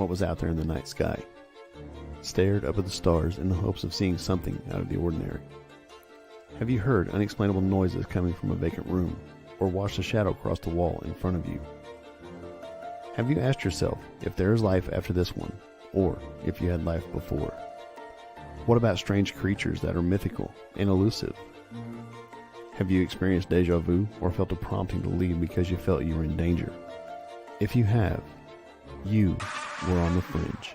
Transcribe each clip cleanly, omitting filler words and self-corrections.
what was out there in the night sky, stared up at the stars in the hopes of seeing something out of the ordinary? Have you heard unexplainable noises coming from a vacant room, or watched a shadow cross the wall in front of you? Have you asked yourself if there is life after this one, or if you had life before? What about strange creatures that are mythical and elusive? Have you experienced deja vu or felt a prompting to leave because you felt you were in danger? If you have, you were on the fringe.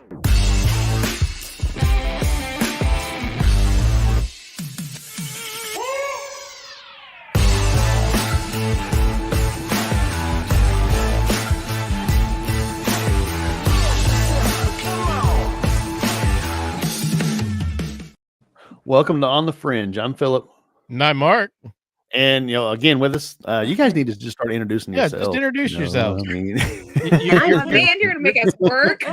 Welcome to On the Fringe. I'm Philip. And I'm Mark. And, again, with us, you guys need to just start introducing yourselves. Yeah, just introduce yourselves. I mean, I'm man here to make us work.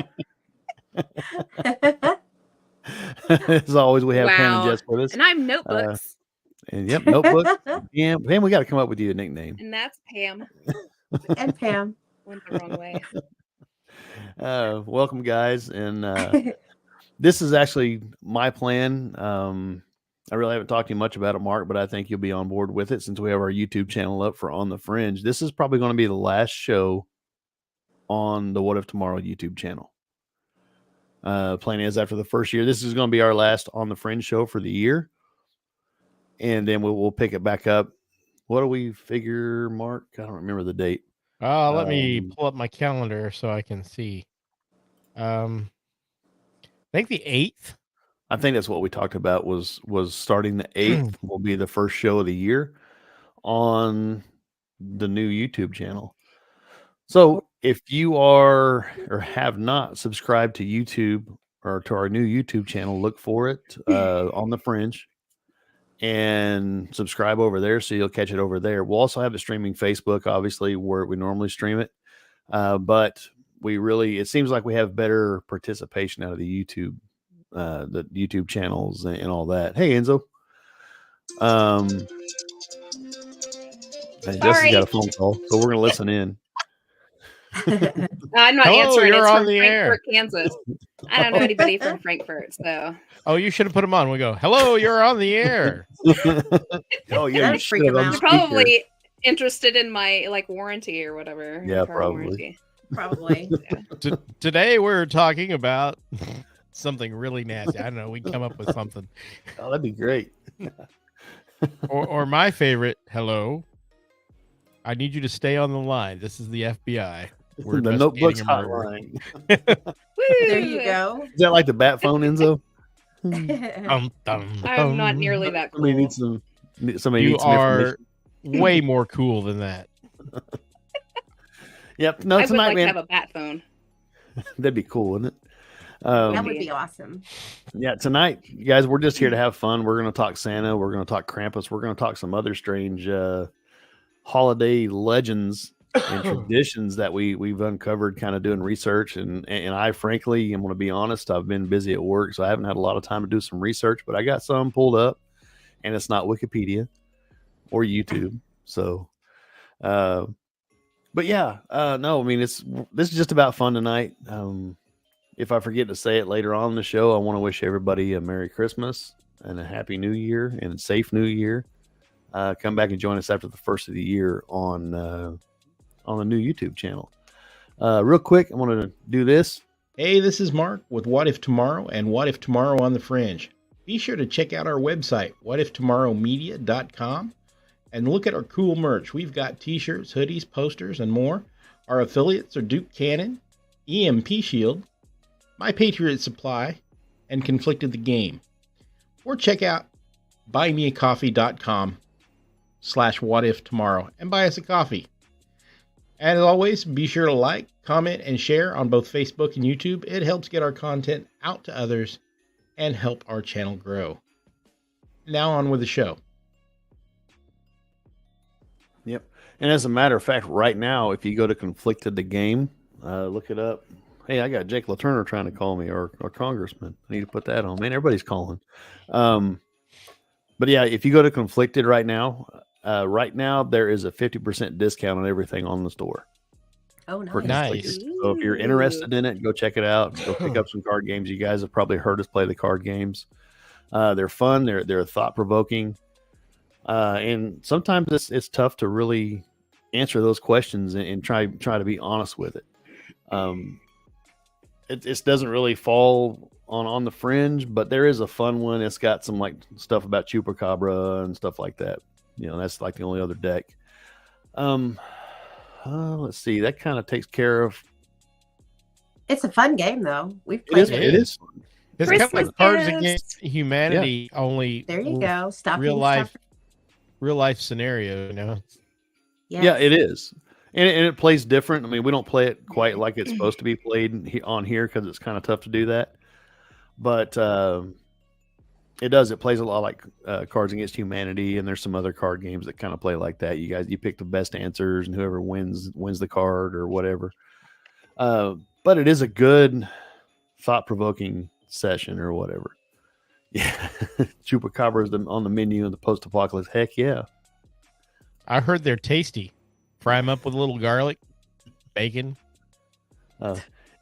As always, we have Pam and Jess with us. And I'm Notebooks. Notebooks. Yeah, Pam, we got to come up with you a nickname. And that's Pam. And Pam. Went the wrong way. Welcome, guys. And this is actually my plan. I really haven't talked to you much about it, Mark, but I think you'll be on board with it since we have our YouTube channel up for On the Fringe. This is probably going to be the last show on the What If Tomorrow YouTube channel. Plan is after the first year, this is going to be our last On the Fringe show for the year. And then we'll pick it back up. What do we figure, Mark? I don't remember the date. Let me pull up my calendar so I can see. I think the 8th. I think that's what we talked about was starting the 8th will be the first show of the year on the new YouTube channel. So if you are or have not subscribed to YouTube or to our new YouTube channel, look for it on the Fringe and subscribe over there so you'll catch it over there. We'll also have it streaming Facebook, obviously, where we normally stream it. But it seems like we have better participation out of the YouTube channels and all that. Hey, Enzo. Jessica got a phone call, so we're gonna listen in. I'm not answering. You're it's on from the Frankfurt, air. Kansas. I don't know anybody from Frankfurt, so. Oh, you should have put them on. We go, hello, you're on the air. Oh yeah, That'd freak him out. You're probably interested in my warranty or whatever. Yeah, car probably. warranty. Probably. Yeah. Today we're talking about something really nasty. I don't know. We can come up with something. Oh, that'd be great. or my favorite, hello. I need you to stay on the line. This is the FBI. We're the Notebooks hotline. There you go. Is that like the bat phone, Enzo? I'm not nearly that cool. Somebody You needs some are information. way more cool than that. Yep. No, I would tonight, like man. to have a bat phone. That'd be cool, wouldn't it? That would be awesome. Yeah, tonight, you guys, we're just here to have fun. We're going to talk Santa. We're going to talk Krampus. We're going to talk some other strange holiday legends and traditions that we've uncovered kind of doing research. And I, frankly, I'm going to be honest, I've been busy at work, so I haven't had a lot of time to do some research, but I got some pulled up, and it's not Wikipedia or YouTube. So, but yeah, no, I mean, this is just about fun tonight. If I forget to say it later on in the show, I want to wish everybody a Merry Christmas and a Happy New Year and a safe New Year. Come back and join us after the first of the year on the new YouTube channel. Real quick, I want to do this. Hey, this is Mark with What If Tomorrow and What If Tomorrow on the Fringe. Be sure to check out our website, whatiftomorrowmedia.com, and look at our cool merch. We've got t-shirts, hoodies, posters, and more. Our affiliates are Duke Cannon, EMP Shield, My Patriot Supply, and Conflicted the Game. Or check out buymeacoffee.com/whatiftomorrow and buy us a coffee. And as always, be sure to like, comment, and share on both Facebook and YouTube. It helps get our content out to others and help our channel grow. Now on with the show. Yep. And as a matter of fact, right now, if you go to Conflicted the Game, look it up. Hey, I got Jake LaTurner trying to call me, or Congressman. I need to put that on. Man, everybody's calling. But yeah, if you go to Conflicted right now, there is a 50% discount on everything on the store. Oh, for nice. his tickets. So if you're interested in it, go check it out. Go pick up some card games. You guys have probably heard us play the card games. They're fun. They're thought provoking, and sometimes it's tough to really answer those questions and try to be honest with it. It doesn't really fall on the fringe, but there is a fun one. It's got some like stuff about Chupacabra and stuff like that. That's like the only other deck. Let's see. That kind of takes care of. It's a fun game, though. We've It played is. it. It is fun. It's kind of Christmas like Cards gifts. Against Humanity, only There you go. Stop real life scenario. Yeah, it is. And it plays different. I mean, we don't play it quite like it's supposed to be played on here because it's kind of tough to do that. But it does. It plays a lot like Cards Against Humanity, and there's some other card games that kind of play like that. You pick the best answers, and whoever wins the card or whatever. But it is a good, thought-provoking session or whatever. Yeah, Chupacabra is on the menu in the post-apocalypse. Heck yeah! I heard they're tasty. Fry them up with a little garlic, bacon.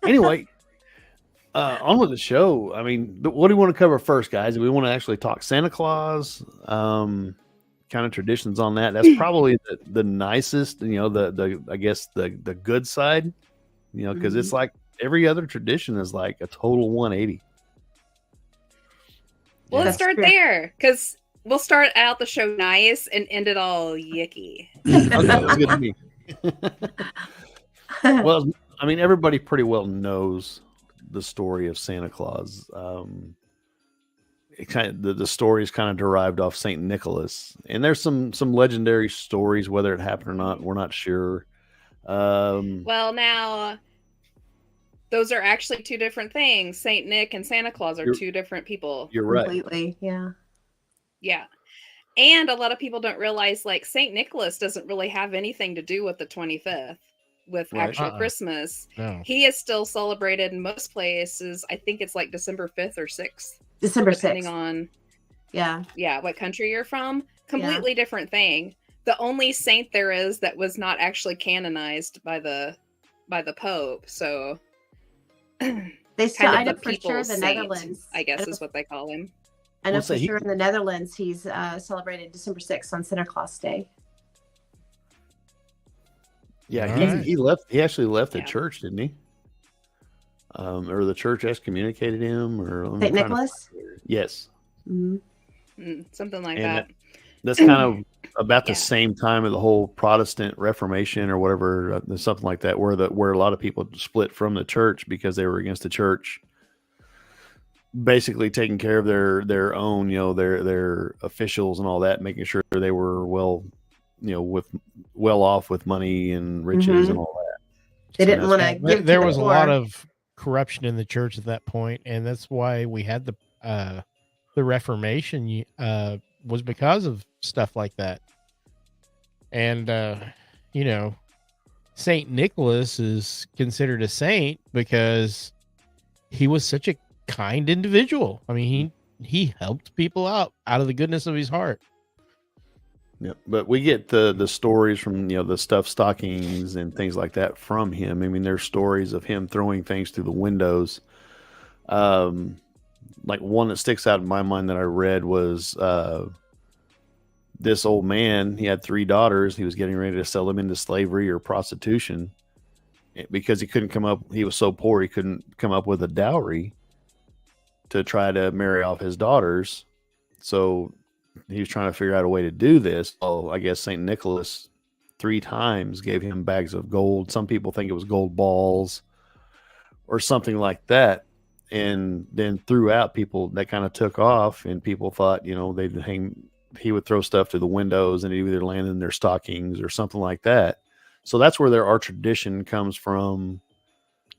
Anyway, on with the show. I mean, what do we want to cover first, guys? Do we want to actually talk Santa Claus? Kind of traditions on that. That's probably the nicest. The I guess the good side. Because it's like every other tradition is like a total 180. Well, let's That's start true. there because we'll start out the show nice and end it all yicky. Okay, that's good to me. Well, I mean, everybody pretty well knows the story of Santa Claus. The story is kind of derived off Saint Nicholas, and there's some legendary stories. Whether it happened or not, we're not sure. Well, now those are actually two different things. Saint Nick and Santa Claus are two different people. You're right. Completely, yeah. Yeah. And a lot of people don't realize like Saint Nicholas doesn't really have anything to do with the 25th, with Right. actual Christmas. No. He is still celebrated in most places. I think it's like December 5th or 6th. December 6th. Depending on what country you're from. Completely different thing. The only saint there is that was not actually canonized by the Pope. So They still, I know for people's sure the saint, Netherlands, I guess is what they call him. I know Well, so for he- sure in the Netherlands he's celebrated December 6th on Santa Claus Day. Yeah, All he right. he left. He actually left the Yeah. church, didn't he? Or the church excommunicated him, or I'm St. trying to- Nicholas? Yes, Mhm. Something like And that. that's kind of about the Yeah. same time of the whole Protestant Reformation or whatever, something like that, where a lot of people split from the church because they were against the church, basically taking care of their own, their officials and all that, making sure they were well off with money and riches Mhm. and all that. They So didn't that's- want to There, give there to was the a lot poor. of corruption in the church at that point, and that's why we had the Reformation. Was because of stuff like that, and Saint Nicholas is considered a saint because he was such a kind individual. I mean, he helped people out of the goodness of his heart. Yeah, but we get the stories from the stuffed stockings and things like that from him. I mean, there's stories of him throwing things through the windows. Like one that sticks out in my mind that I read was this old man. He had 3 daughters. He was getting ready to sell them into slavery or prostitution because he couldn't come up. He was so poor he couldn't come up with a dowry to try to marry off his daughters. So he was trying to figure out a way to do this. Oh, I guess St. Nicholas 3 times gave him bags of gold. Some people think it was gold balls or something like that. And then throughout, people that kind of took off, and people thought, he would throw stuff through the windows and it either land in their stockings or something like that. So that's where our tradition comes from,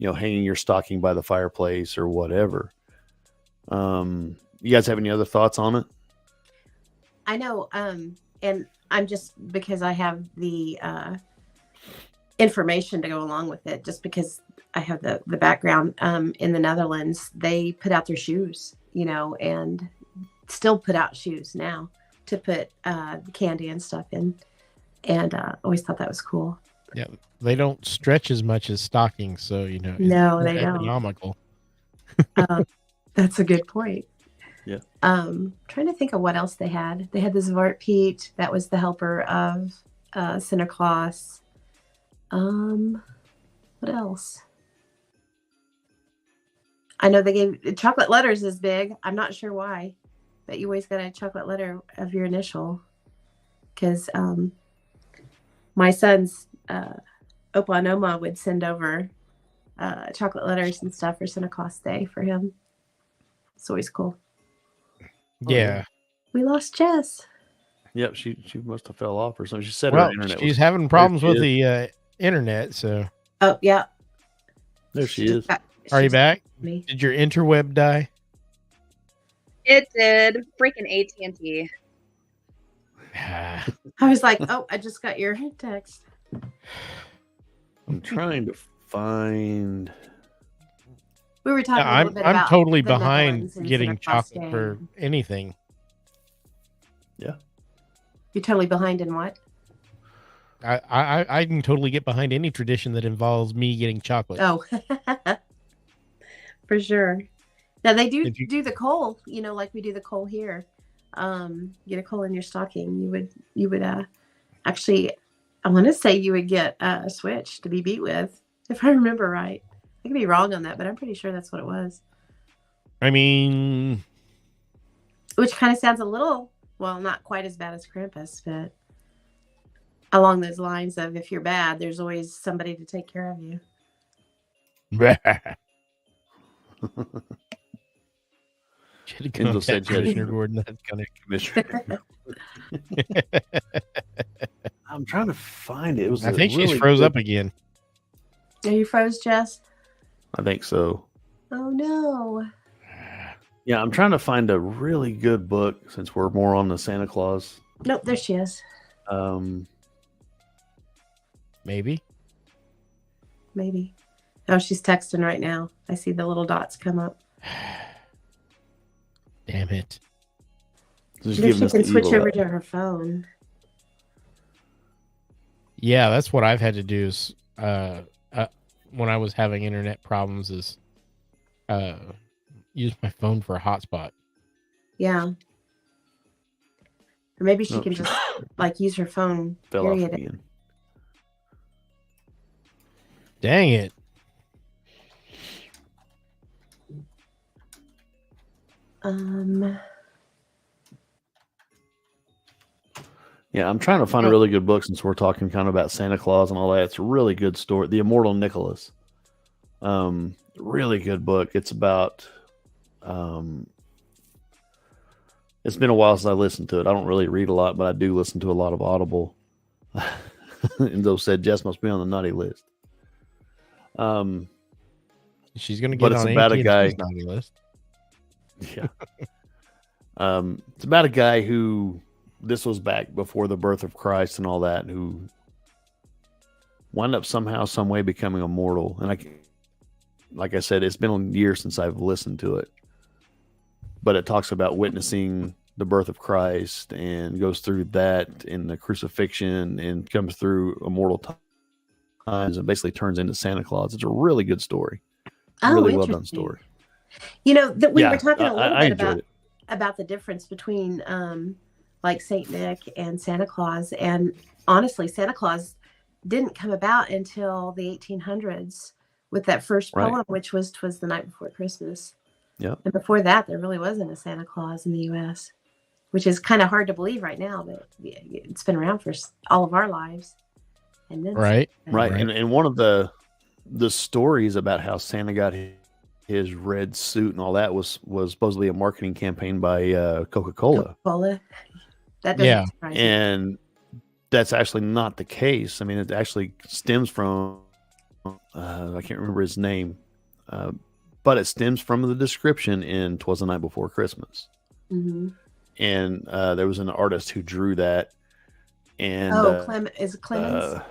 hanging your stocking by the fireplace or whatever. You guys have any other thoughts on it? I know, and I'm just because I have the information to go along with it, just because I have the background in the Netherlands, they put out their shoes, and still put out shoes now to put candy and stuff in, and always thought that was cool. Yeah, they don't stretch as much as stockings, so it's No, more they don't. economical. That's a good point. Yeah. Trying to think of what else they had. They had the Zwart Piet. That was the helper of Santa Claus. What else? I know they gave chocolate letters is big. I'm not sure why, but you always got a chocolate letter of your initial. Because my son's Opa and Oma would send over chocolate letters and stuff for Santa Claus Day for him. It's always cool. Yeah. We lost Jess. Yep, she must have fell off or something. She said Well, her internet she's was. having problems she with is. the internet, so. Oh, yeah. There she is. Are you back? Me. Did your interweb die? It did. Freaking AT&T. I was like, oh, I just got your text. I'm trying to find. We were talking a little bit I'm about totally the behind Netherlands and getting Santa Claus chocolate Day. for anything. Yeah. You're totally behind in what? I can totally get behind any tradition that involves me getting chocolate. Oh, for sure. Now they do Did you- do the coal, like we do the coal here. Get a coal in your stocking. You would actually, I want to say you would get a switch to be beat with, if I remember right. I could be wrong on that, but I'm pretty sure that's what it was. I mean, Which kind of sounds a little, well, not quite as bad as Krampus, but along those lines of if you're bad, there's always somebody to take care of you. Enzo said Commissioner Gordon. That's kind of Commissioner. I'm trying to find it. It was. I think really she's froze good- up again. Are you froze, Jess? I think so. Oh no. Yeah, I'm trying to find a really good book since we're more on the Santa Claus. Nope, there she is. Maybe. Maybe. Oh, she's texting right now. I see the little dots come up. Damn it. Just Maybe giving she us can the switch evil over eye. to her phone. Yeah, that's what I've had to do is when I was having internet problems is use my phone for a hotspot. Yeah. Or maybe she Nope, can she just use her phone. fell off Period. again. Dang it. Yeah, I'm trying to find a really good book since we're talking kind of about Santa Claus and all that. It's a really good story. The Immortal Nicholas. Really good book. It's about it's been a while since I listened to it. I don't really read a lot, but I do listen to a lot of Audible. Enzo said Jess must be on the naughty list. She's gonna But get it's on about a AT&T's guy- naughty list. Yeah. It's about a guy who, this was back before the birth of Christ and all that, who wound up somehow, some way becoming immortal. And like I said, it's been years since I've listened to it. But it talks about witnessing the birth of Christ and goes through that in the crucifixion and comes through immortal times and basically turns into Santa Claus. It's a really good story. Oh, Really well done interesting. story. That we Yeah, were talking a little I bit enjoyed about the difference between Saint Nick and Santa Claus. And honestly, Santa Claus didn't come about until the 1800s with that first Right. poem, which was "'Twas the Night Before Christmas." Yeah. And before that, there really wasn't a Santa Claus in the U.S., which is kind of hard to believe right now, but it's been around for all of our lives. And then Right. Right. Right. And one of the stories about how Santa got his red suit and all that was supposedly a marketing campaign by Coca-Cola. Coca-Cola. That doesn't Yeah. surprise me. And that's actually not the case. I mean, it actually stems from, I can't remember his name, but it stems from the description in "'Twas the Night Before Christmas." Mhm. And there was an artist who drew that. And is it Clemens?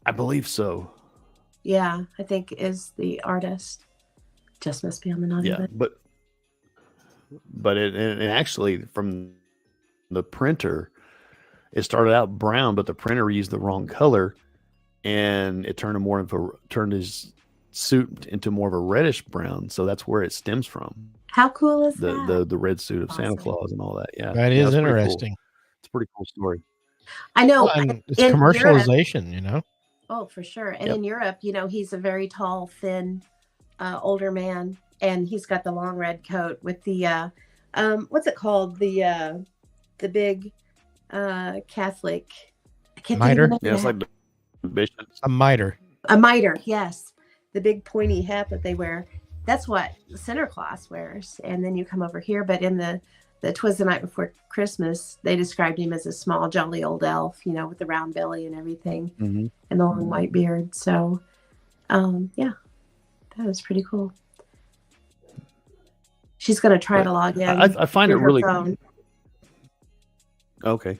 I believe so. Yeah, I think is the artist. Just must be on the naughty Yeah, list. but it actually from the printer, it started out brown, but the printer used the wrong color, and it turned his suit into more of a reddish brown. So that's where it stems from. How cool is that? The red suit of Santa Awesome. Claus and all that. Yeah, That yeah, is it's pretty cool. interesting. It's a pretty cool story. I know. Well, and it's in Europe, commercialization, you know. oh, for sure. And Yep. in Europe, you know, he's a very tall, thin, older man, and he's got the long red coat with the what's it called? The big Catholic. I can't think Mitre? of the name Yeah, of it's that. like the bishop. A mitre. A mitre, yes. The big pointy hat that they wear. That's what Santa Claus wears. And then you come over here, but in the 'Twas the Night Before Christmas, they described him as a small, jolly old elf, you know, with the round belly and everything, Mm-hmm. and the long white beard. So, yeah, that was pretty cool. She's going to try to log in. I find it through her really phone. okay.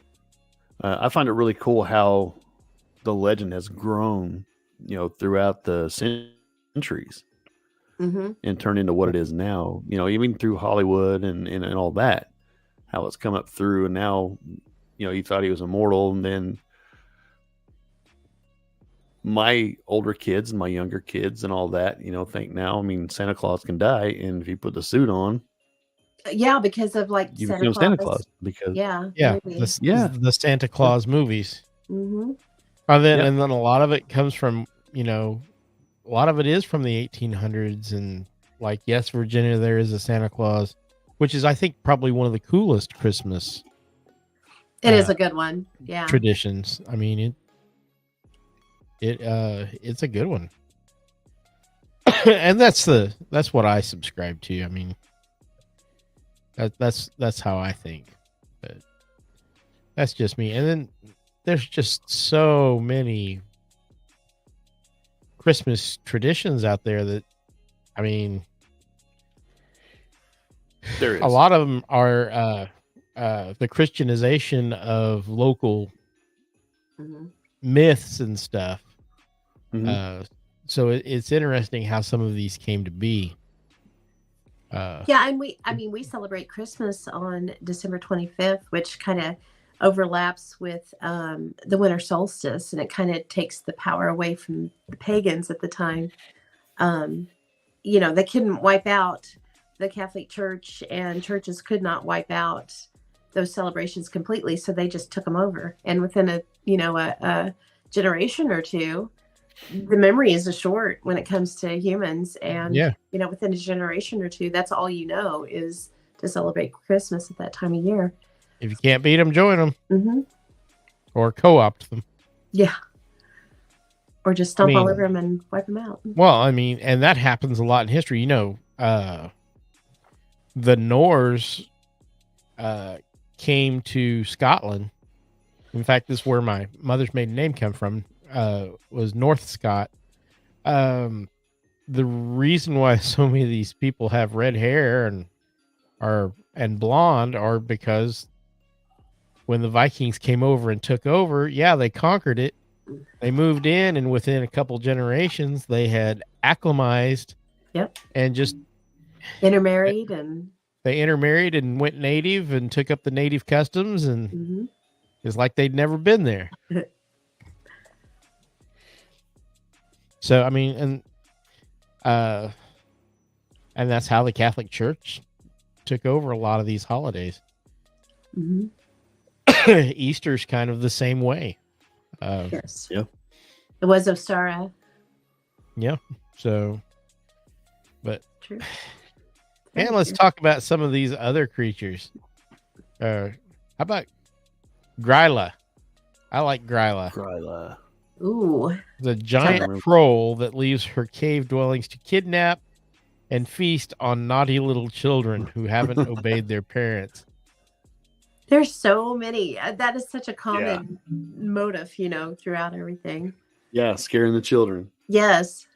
I find it really cool how the legend has grown, you know, throughout the centuries Mhm. and turned into what it is now. You know, even through Hollywood and all that, how it's come up through, and now, you know, you thought he was immortal, and then my older kids and my younger kids and all that, you know, think now, I mean, Santa Claus can die, and if you put the suit on, Yeah, because of like you Santa become Claus. Santa Claus because Yeah. Yeah, maybe. the Santa Claus movies. Mhm. And then, Yep. and then a lot of it comes from, you know, a lot of it is from the 1800s, and like, yes, Virginia, there is a Santa Claus, which is, I think, probably one of the coolest Christmas It is a good one. Yeah. traditions. I mean, it's a good one. And that's what I subscribe to. I mean, that's how I think. But that's just me. And then there's just so many Christmas traditions out there that, I mean, there is a lot of them are the Christianization of local Mhm. myths and stuff. Mhm. So it's interesting how some of these came to be. Yeah, and we celebrate Christmas on December 25th, which kind of overlaps with the winter solstice, and it kind of takes the power away from the pagans at the time. You know, they couldn't wipe out the Catholic Church, and churches could not wipe out those celebrations completely, so they just took them over. And within a generation or two, the memory is short when it comes to humans, and Yeah. you know, within a generation or two, that's all you know is to celebrate Christmas at that time of year. If you can't beat them, join them Mm-hmm. or co-opt them. Yeah, or just stomp all mean- over them and wipe them out. Well, I mean, and that happens a lot in history. You know, the Norse came to Scotland. In fact, this is where my mother's maiden name came from. Was North Scot. The reason why so many of these people have red hair and blonde are because when the Vikings came over and took over, yeah, they conquered it. They moved in, and within a couple generations, they had acclimatized. Yep. And just Intermarried and they intermarried and went native and took up the native customs, and mhm. it's like they'd never been there. So I mean, and that's how the Catholic Church took over a lot of these holidays. Mhm. Easter's kind of the same way. Yes. Yeah. It was Ostara. Yeah. So, but True. and let's talk about some of these other creatures. How about Gryla? I like Gryla. Gryla. Ooh. The giant troll that leaves her cave dwellings to kidnap and feast on naughty little children who haven't obeyed their parents. There's so many. That is such a common motive, you know, throughout everything. Yeah, scaring the children. Yes.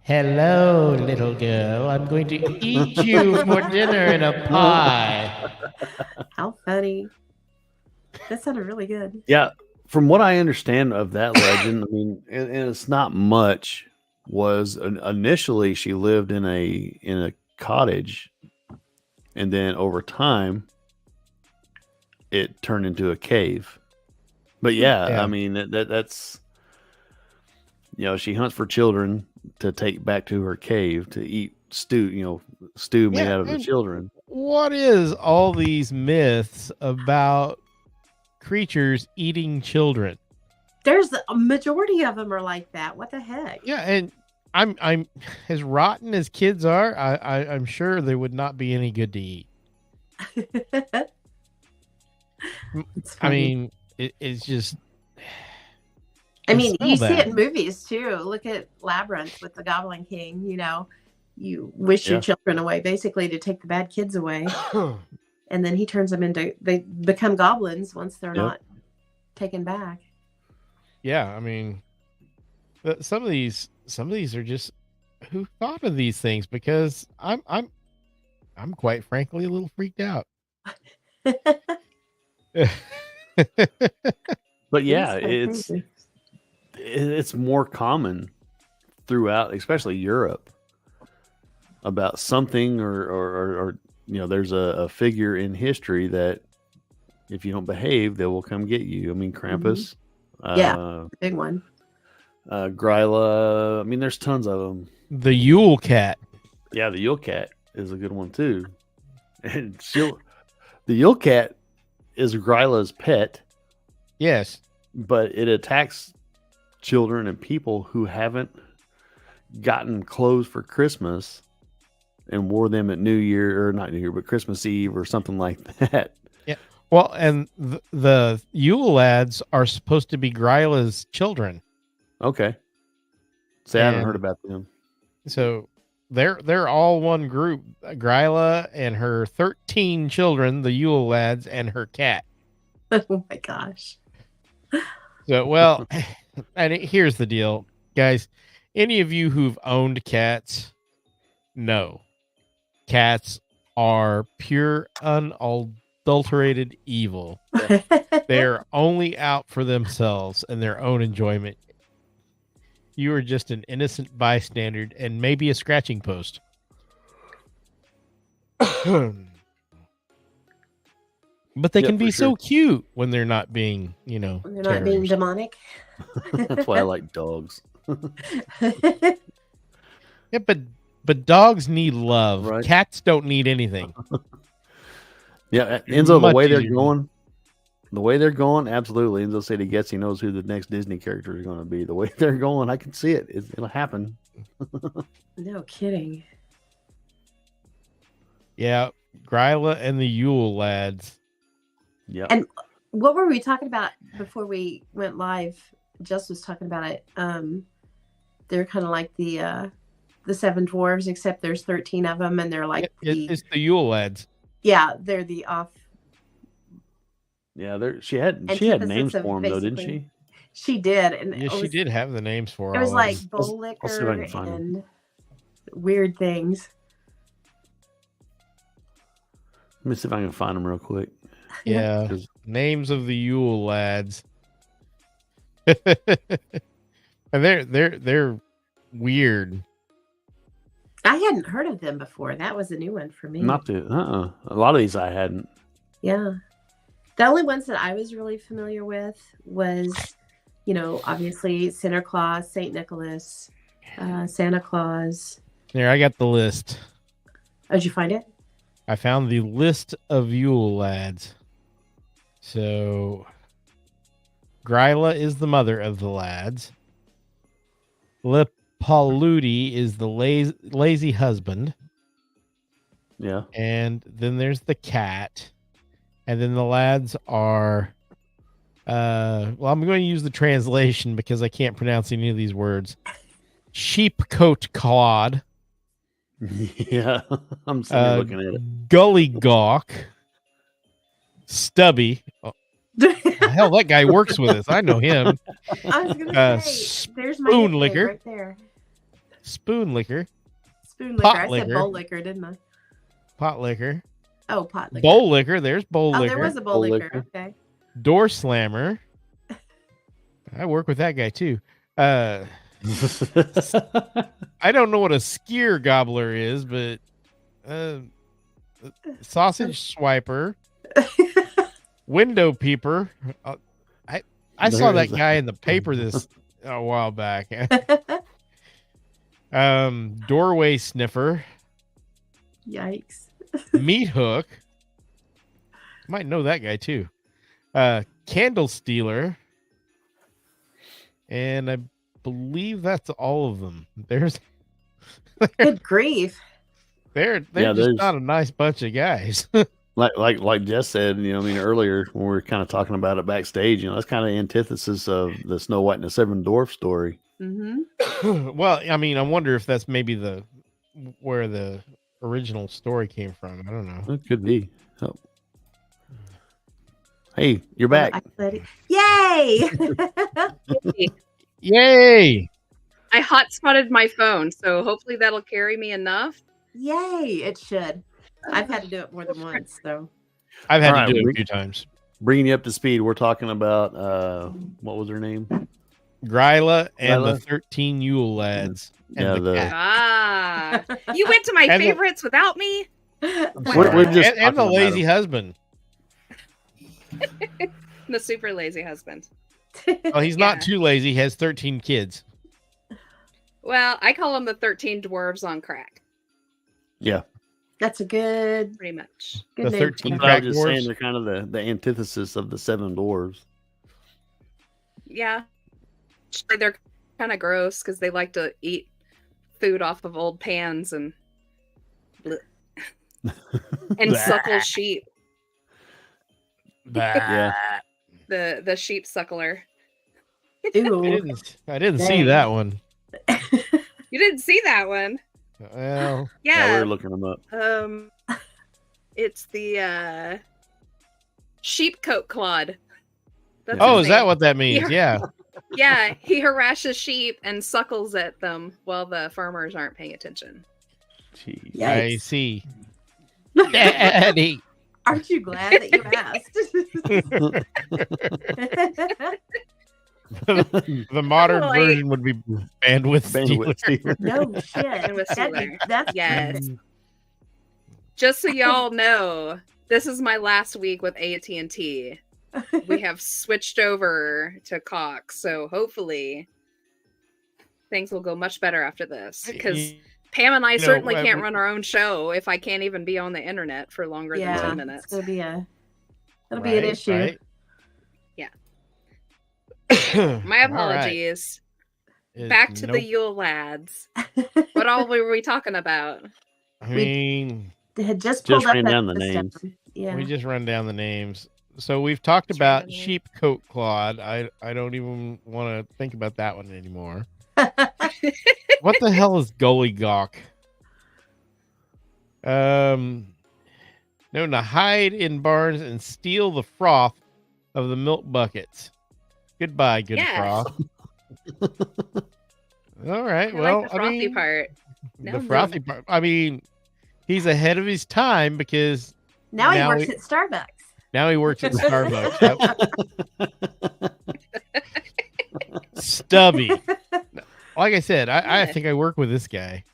Hello, little girl. I'm going to eat you for dinner in a pie. How funny. That sounded really good. Yeah, from what I understand of that legend, I mean, and it's not much. Was initially she lived in a cottage, and then over time, it turned into a cave. But yeah. I mean that's she hunts for children to take back to her cave to eat stew made out of the children. What is all these myths about creatures eating children? There's a majority of them are like that. What the heck? Yeah, and I'm as rotten as kids are. I'm sure they would not be any good to eat. I mean, it's just. I mean, you see it in movies too. Look at Labyrinth with the Goblin King. You wish your children away, basically, to take the bad kids away, and then he turns them they become goblins once they're not taken back. Yeah, I mean, some of these are just, who thought of these things? Because I'm quite frankly a little freaked out. But yeah, it's more common throughout, especially Europe, about something or there's a figure in history that if you don't behave, they will come get you. I mean, Krampus, big one. Gryla. I mean, there's tons of them. The Yule Cat. Yeah, the Yule Cat is a good one too. And the Yule Cat is Gryla's pet. Yes, but it attacks children and people who haven't gotten clothes for Christmas and wore them at New Year, or not New Year, but Christmas Eve or something like that. Yeah. Well, and the Yule lads are supposed to be Gryla's children. Okay. I haven't heard about them. So they're all one group. Gryla and her 13 children, the Yule lads, and her cat. Oh my gosh. So, well, and here's the deal, guys. Any of you who've owned cats know cats are pure, unadulterated evil. They're only out for themselves and their own enjoyment. You are just an innocent bystander and maybe a scratching post. But they can be so cute when they're not being, when they're not being demonic. That's why I like dogs. Yeah, but dogs need love. Right? Cats don't need anything. Yeah, Enzo, the way they're going, absolutely. Enzo said he knows who the next Disney character is going to be. The way they're going, I can see it. It'll happen. No kidding. Yeah, Gryla and the Yule lads. Yeah. And what were we talking about before we went live? Jess was talking about it. They're kind of like the Seven Dwarves, except there's 13 of them, and they're like it's the Yule lads. Yeah, they're the off. Yeah, she had names for them though, didn't she? She did, and she did have the names for. It was like bowl liquor and weird things. Let me see if I can find them real quick. Yeah, names of the Yule lads. And they're weird. I hadn't heard of them before. That was a new one for me. A lot of these I hadn't. Yeah. The only ones that I was really familiar with was, obviously Santa Claus, St. Nicholas, Santa Claus. There, I got the list. Oh, did you find it? I found the list of Yule lads. So, Gryla is the mother of the lads. Paludi is the lazy husband. Yeah. And then there's the cat. And then the lads are I'm going to use the translation because I can't pronounce any of these words. Sheepcoat Clod. Yeah. I'm sitting looking at it. Gully Gawk. Stubby. Oh, hell, that guy works with us. I know him. I was gonna say, there's my Spoon Liquor right there. Spoon Liquor. Spoon Liquor. I said bowl liquor, didn't I? Pot Liquor. Oh, Pot Liquor. Bowl Liquor. There's Bowl Liquor. Oh, there was a Bowl Liquor. Okay. Door Slammer. I work with that guy too. I don't know what a skier gobbler is, but sausage swiper. Window peeper. I saw that There's- guy in the paper this a while back. Doorway sniffer. Yikes. Meat hook. Might know that guy too. Candle stealer. And I believe that's all of them. There's Good grief. they're Yeah, just there's- not a nice bunch of guys. like Jess said, earlier when we were kind of talking about it backstage, that's kind of the antithesis of the Snow White and the Seven Dwarfs story. Mm-hmm. Well, I mean, I wonder if that's maybe where the original story came from. I don't know. It could be. Oh. Hey, you're back. Yay! Yay! I hotspotted my phone, so hopefully that'll carry me enough. Yay! It should. I've had to do it more than once, so. I've had All right, to do it a we- few times. Bringing you up to speed, we're talking about what was her name? Gryla and the Gryla? 13 Yule lads. And Yeah, the the- cat. Ah, you went to my And the- favorites without me. We're just and the talking about lazy them. husband. The super lazy husband. Well, he's Yeah. not too lazy. He has 13 kids. Well, I call them the 13 dwarves on crack, Yeah. That's a good pretty much. The name. 13 for But I that. was just dwarves? saying they're kind of the antithesis of the Seven Dwarves. Yeah, they're kind of gross because they like to eat food off of old pans and and suckle sheep. Yeah. The sheep suckler. Ew. I didn't see Dang. that one. You didn't see that one? Well, Yeah, we Yeah. were looking them up. It's the sheep coat clod. That's oh, his is that name. what that means? Yeah. Yeah, he harasses sheep and suckles at them while the farmers aren't paying attention. Jeez. Yeah. I Yikes. see. Daddy. Aren't you glad that you asked? The modern Well, I- version would be bandwidth Bandwidth stealer. stealer. No shit. And with Steeler. That's Yes. Just so y'all know, this is my last week with AT&T. We have switched over to Cox, so hopefully things will go much better after this. Because Pam and I certainly can't run our own show if I can't even be on the internet for longer than 10 It's minutes. gonna be that'll be an issue. My apologies. Back to the Yule lads. What all were we talking about? I mean, They had just Just pulled up ran that down the system. names. Yeah. we just run down the names. So we've talked Just run down about the names. sheep coat clod. I don't even want to think about that one anymore. What the hell is gully gawk? Known to hide in barns and steal the froth of the milk buckets. Goodbye, good Yeah. froth. All right. I Well, like the frothy part. the No, frothy part. I mean, he's ahead of his time because now he now works we- at Starbucks. now he works at Starbucks. Stubby. Like I said, I think I work with this guy.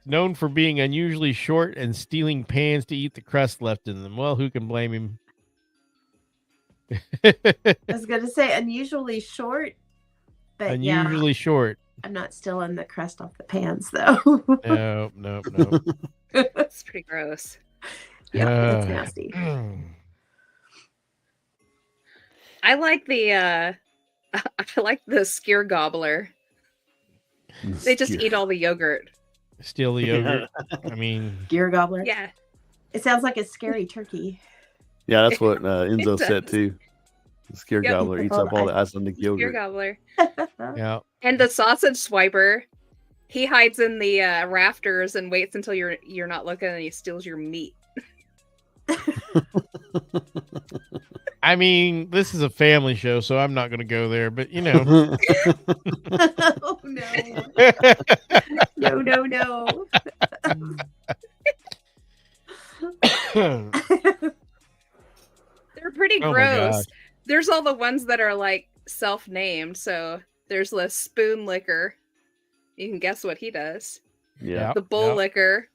Known for being unusually short and stealing pans to eat the crust left in them. Well, who can blame him? I was gonna say unusually short, but yeah, Unusually short. I'm not stealing the crust off the pans though. No. It's pretty gross. Yeah, it's nasty. I like the I like the skyr gobbler. They just eat all the yogurt. Steal the yogurt. I mean, Gear gobbler. Yeah. It sounds like a scary turkey. Yeah, that's what Enzo It said does. too. The scare Yep. gobbler eats up all the Icelandic Skyr yogurt. gobbler. yeah. And the sausage swiper. He hides in the rafters and waits until you're not looking, and he steals your meat. I mean, this is a family show, so I'm not going to go there. But you know, Oh no. No. They're pretty Oh my gross. gosh. There's all the ones that are like self-named. So there's the spoon licker. You can guess what he does. Yeah. The bull licker.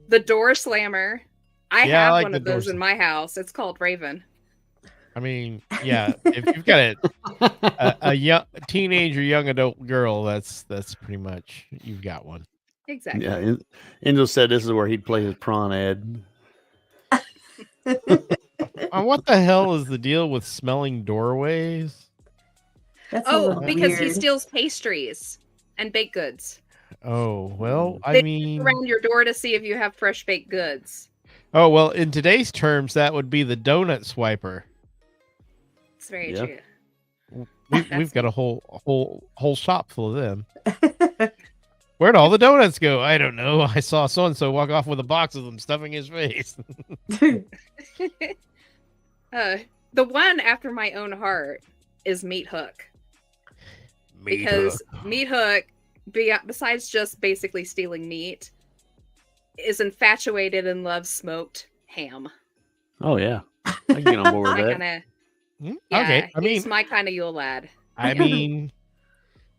The door slammer. I Yeah, I have like one the of those doors. in my house. It's called Raven. I mean, yeah, if you've got a young teenager, young adult girl, that's pretty much you've got one. Exactly. Yeah, Angel said this is where he'd play his prawn ad. What the hell is the deal with smelling doorways? That's a Oh, little because he weird. steals pastries and baked goods. Oh, well, I They mean, look around your door to see if you have fresh baked goods. oh, well, in today's terms, that would be the donut swiper. It's very Yeah. true. We've got a whole shop full of them. Where'd all the donuts go? I don't know. I saw so and so walk off with a box of them stuffing his face. The one after my own heart is Meat Hook. Because Meat Hook, besides just basically stealing meat, is infatuated and loves smoked ham. Oh yeah, I can get on board with My that. kind of Hmm? yeah, Okay, I he's mean, my kind of Yule lad. I mean,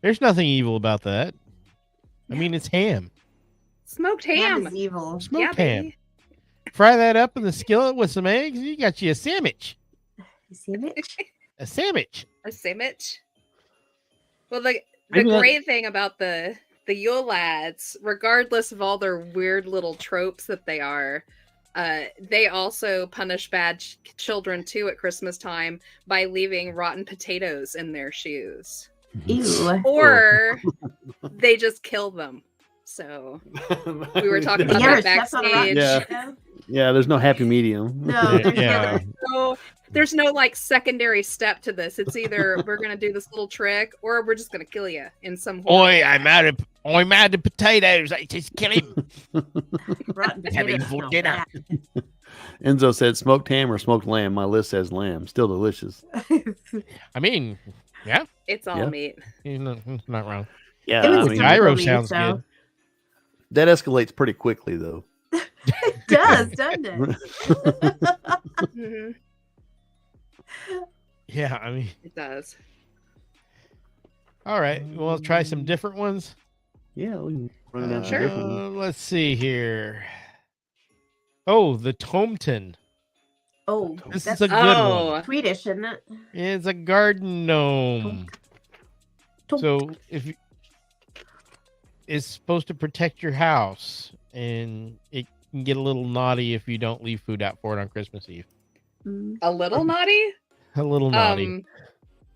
there's nothing evil about that. I mean, it's ham, Smoked Ham ham. is evil. smoked Yeah, ham. baby. Fry that up in the skillet with some eggs. You got you a sandwich. You see it? A sandwich. A sandwich. Well, the Maybe that- great thing about the Yule lads, regardless of all their weird little tropes that they are, they also punish bad children too at Christmas time by leaving rotten potatoes in their shoes, Ew. or they just kill them. So we were talking You about ever that stepped on a rotten backstage. Yeah. potato? Yeah, there's no happy medium. No, there's Yeah. no. So there's no like secondary step to this. It's either we're gonna do this little trick or we're just gonna kill you in some. Oi, I'm out of potatoes. I just kill him. Rotten Having potatoes for smell dinner. Enzo said smoked ham or smoked lamb. My list says lamb. Still delicious. bad. I mean, yeah, It's all Yeah. meat. you're not wrong. Yeah, It was I Ooh, mean, gyro Italy, sounds so- good. that escalates pretty quickly though. It does, doesn't it? Mhm. Yeah, I mean, It does. all right. Well, let's try some different ones. Yeah, we can run down some different ones. Let's see here. Oh, the Tomten. Oh, This that's is a good one. Oh, Swedish, isn't it? It's a garden gnome. So if you, it's supposed to protect your house, and it can get a little naughty if you don't leave food out for it on Christmas Eve. Mm, a little naughty. A little naughty.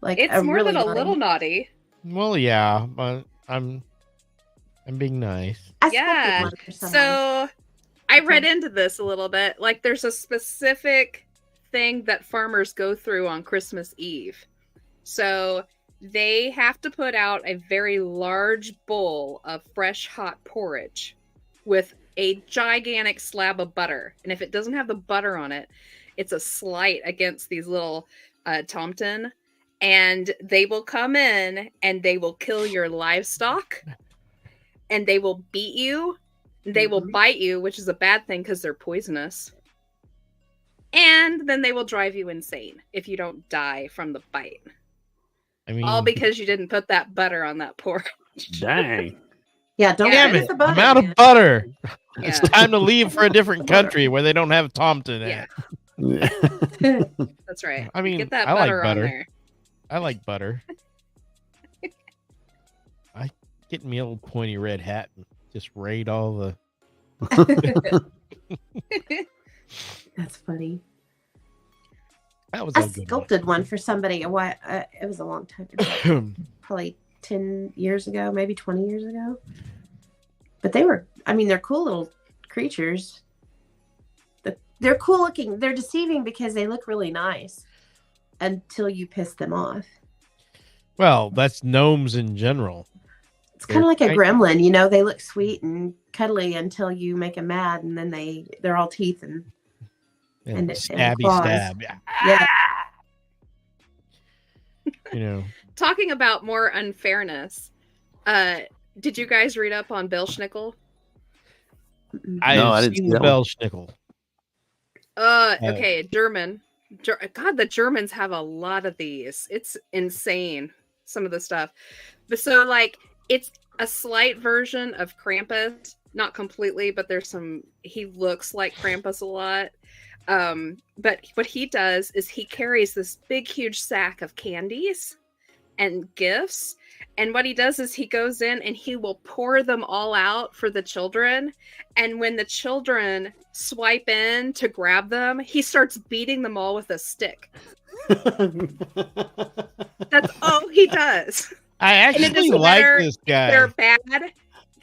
like It's a more really than a naughty- little naughty. Well, yeah, but I'm being nice. I sculpted Yeah. one for someone. So I read Okay. into this a little bit. Like there's a specific thing that farmers go through on Christmas Eve. So they have to put out a very large bowl of fresh hot porridge with a gigantic slab of butter. And if it doesn't have the butter on it, it's a slight against these little Tomten. And they will come in and they will kill your livestock and they will beat you. They will Mhm. bite you, which is a bad thing because they're poisonous. And then they will drive you insane if you don't die from the bite. I mean, All because you didn't put that butter on that porridge. Dang. Yeah, don't Yeah, damn use it, the butter. I'm out of man. butter. It's Yeah, time to leave for a different country where they don't have Tomten in yeah, it. that's right. I mean, Get that I like butter, butter. on there. I like butter. I get me a little pointy red hat and just raid all the. That's funny. That was I a good sculpted one for somebody a while. It was a long time ago, one. probably 10 years ago, maybe 20 years ago. But they were, I mean, they're cool little creatures. They're cool looking. They're deceiving because they look really nice until you piss them off. Well, that's gnomes in general. It's kind of like a I- gremlin, you know. They look sweet and cuddly until you make them mad, and then they're all teeth and And And stabby claws. stab. Yeah. yeah. You know. Talking about more unfairness, did you guys read up on Belschnickel? Mm-mm. I've No, I didn't seen see the that one. Belschnickel. Okay, German. God, the Germans have a lot of these. It's insane, some of the stuff. But so, like, it's a slight version of Krampus, not completely, but there's some. He looks like Krampus a lot. But what he does is he carries this big, huge sack of candies and gifts. And what he does is he goes in and he will pour them all out for the children. And when the children swipe in to grab them, he starts beating them all with a stick. That's all he does. I actually like this guy. They're bad.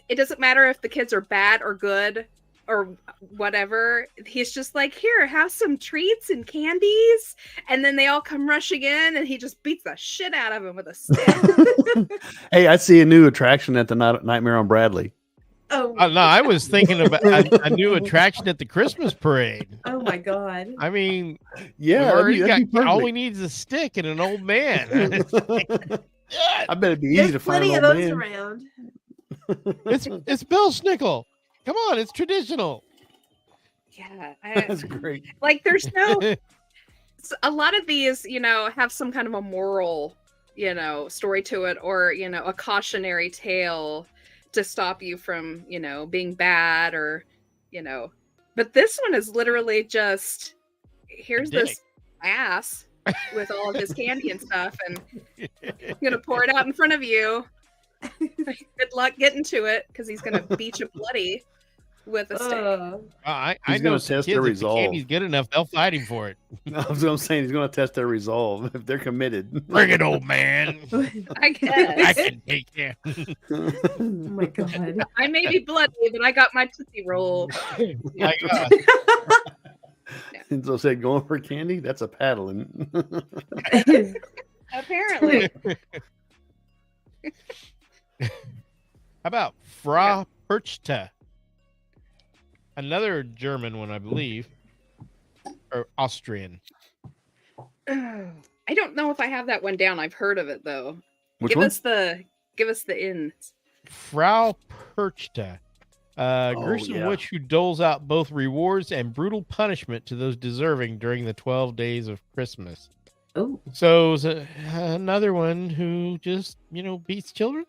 It doesn't matter if the kids are bad or good or whatever. He's just like, here, have some treats and candies. And then they all come rushing in and he just beats the shit out of them with a stick. Hey, I see a new attraction at the Nightmare on Bradley. Oh, no, I was thinking about a new attraction at the Christmas parade. oh my God. I mean, Yeah, all we need is a stick and an old man. I bet it'd be easy There's to find plenty an of old those man. around. It's Bill Snickle. Come on, it's traditional. Yeah. That's great. Like, there's no... a lot of these, have some kind of a moral, story to it, or, a cautionary tale to stop you from, being bad or, but this one is literally just, here's this ass with all of his candy and stuff, and I'm gonna pour it out in front of you. Good luck getting to it, because he's gonna beat you bloody with a stick. I He's know gonna some test kids, their if the resolve. candy's good enough, they'll fight him for it. That's what I'm saying. He's going to test their resolve if they're committed. Bring it, old man. I guess. I can take you. Oh my God. I may be bloody, but I got my Tootsie Roll. My God. And so said, going for candy? That's a paddling. Apparently. How about Frau Perchta? Another German one, I believe, or Austrian. I don't know if I have that one down. I've heard of it though. Which give one? us the ins. Frau Perchta, gruesome witch who doles out both rewards and brutal punishment to those deserving during the 12 days of Christmas. Oh, So another one who just beats children.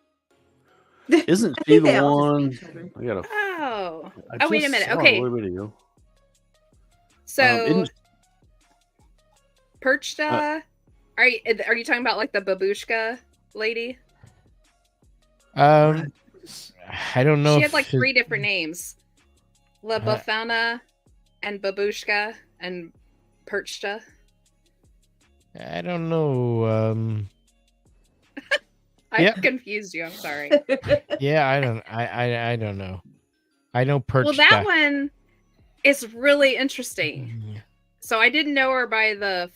Isn't I she think they the all just one? beat children. I gotta. Oh. I Oh, wait a just minute. saw Okay. a video. So isn't- Perchta, are you talking about like the babushka lady? I don't know. She if had like it- 3 different names: La Bafana, and babushka, and Perchta. I don't know. I Yep. confused you. I'm sorry. Yeah, I don't. I don't know. I know Perchta. Well, that one is really interesting. So I didn't know her by the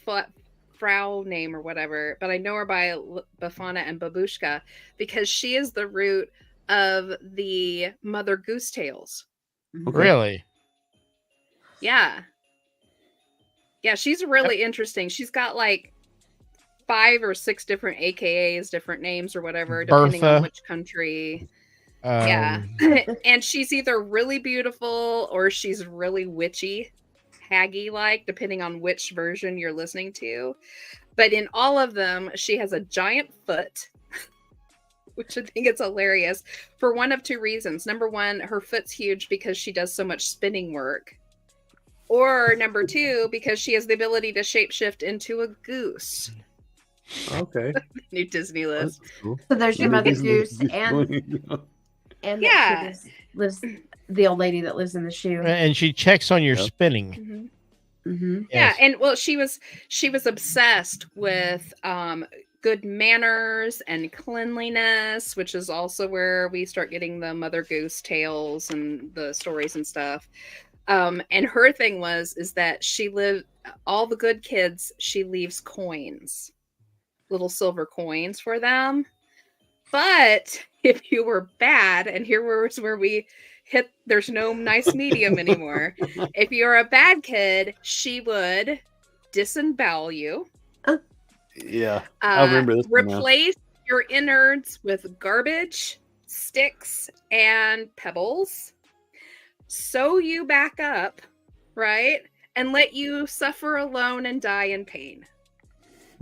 Frau name or whatever, but I know her by Bafana and Babushka because she is the root of the Mother Goose Tales. Okay. Really? Yeah. Yeah, she's really interesting. She's got like 5 or 6 different AKAs, different names or whatever, depending Bertha. on which country. Um, Yeah. And she's either really beautiful or she's really witchy, haggy like, depending on which version you're listening to. But in all of them, she has a giant foot, which I think is hilarious for one of 2 reasons. Number 1, her foot's huge because she does so much spinning work. Or number 2, because she has the ability to shapeshift into a goose. Okay. New Disney list. That's cool. So there's your Mother Goose and Yeah. that lives the old lady that lives in the shoe. and she checks on your Yep. spinning. Mm-hmm. Yeah, Yes. and well, she was obsessed with good manners and cleanliness, which is also where we start getting the Mother Goose tales and the stories and stuff. And her thing is that she lived all the good kids. She leaves coins, little silver coins for them. But if you were bad, and here was where we hit, there's no nice medium anymore. If you're a bad kid, she would disembowel you. Yeah, I remember this one now. Replace your innards with garbage, sticks, and pebbles. Sew you back up, right? And let you suffer alone and die in pain.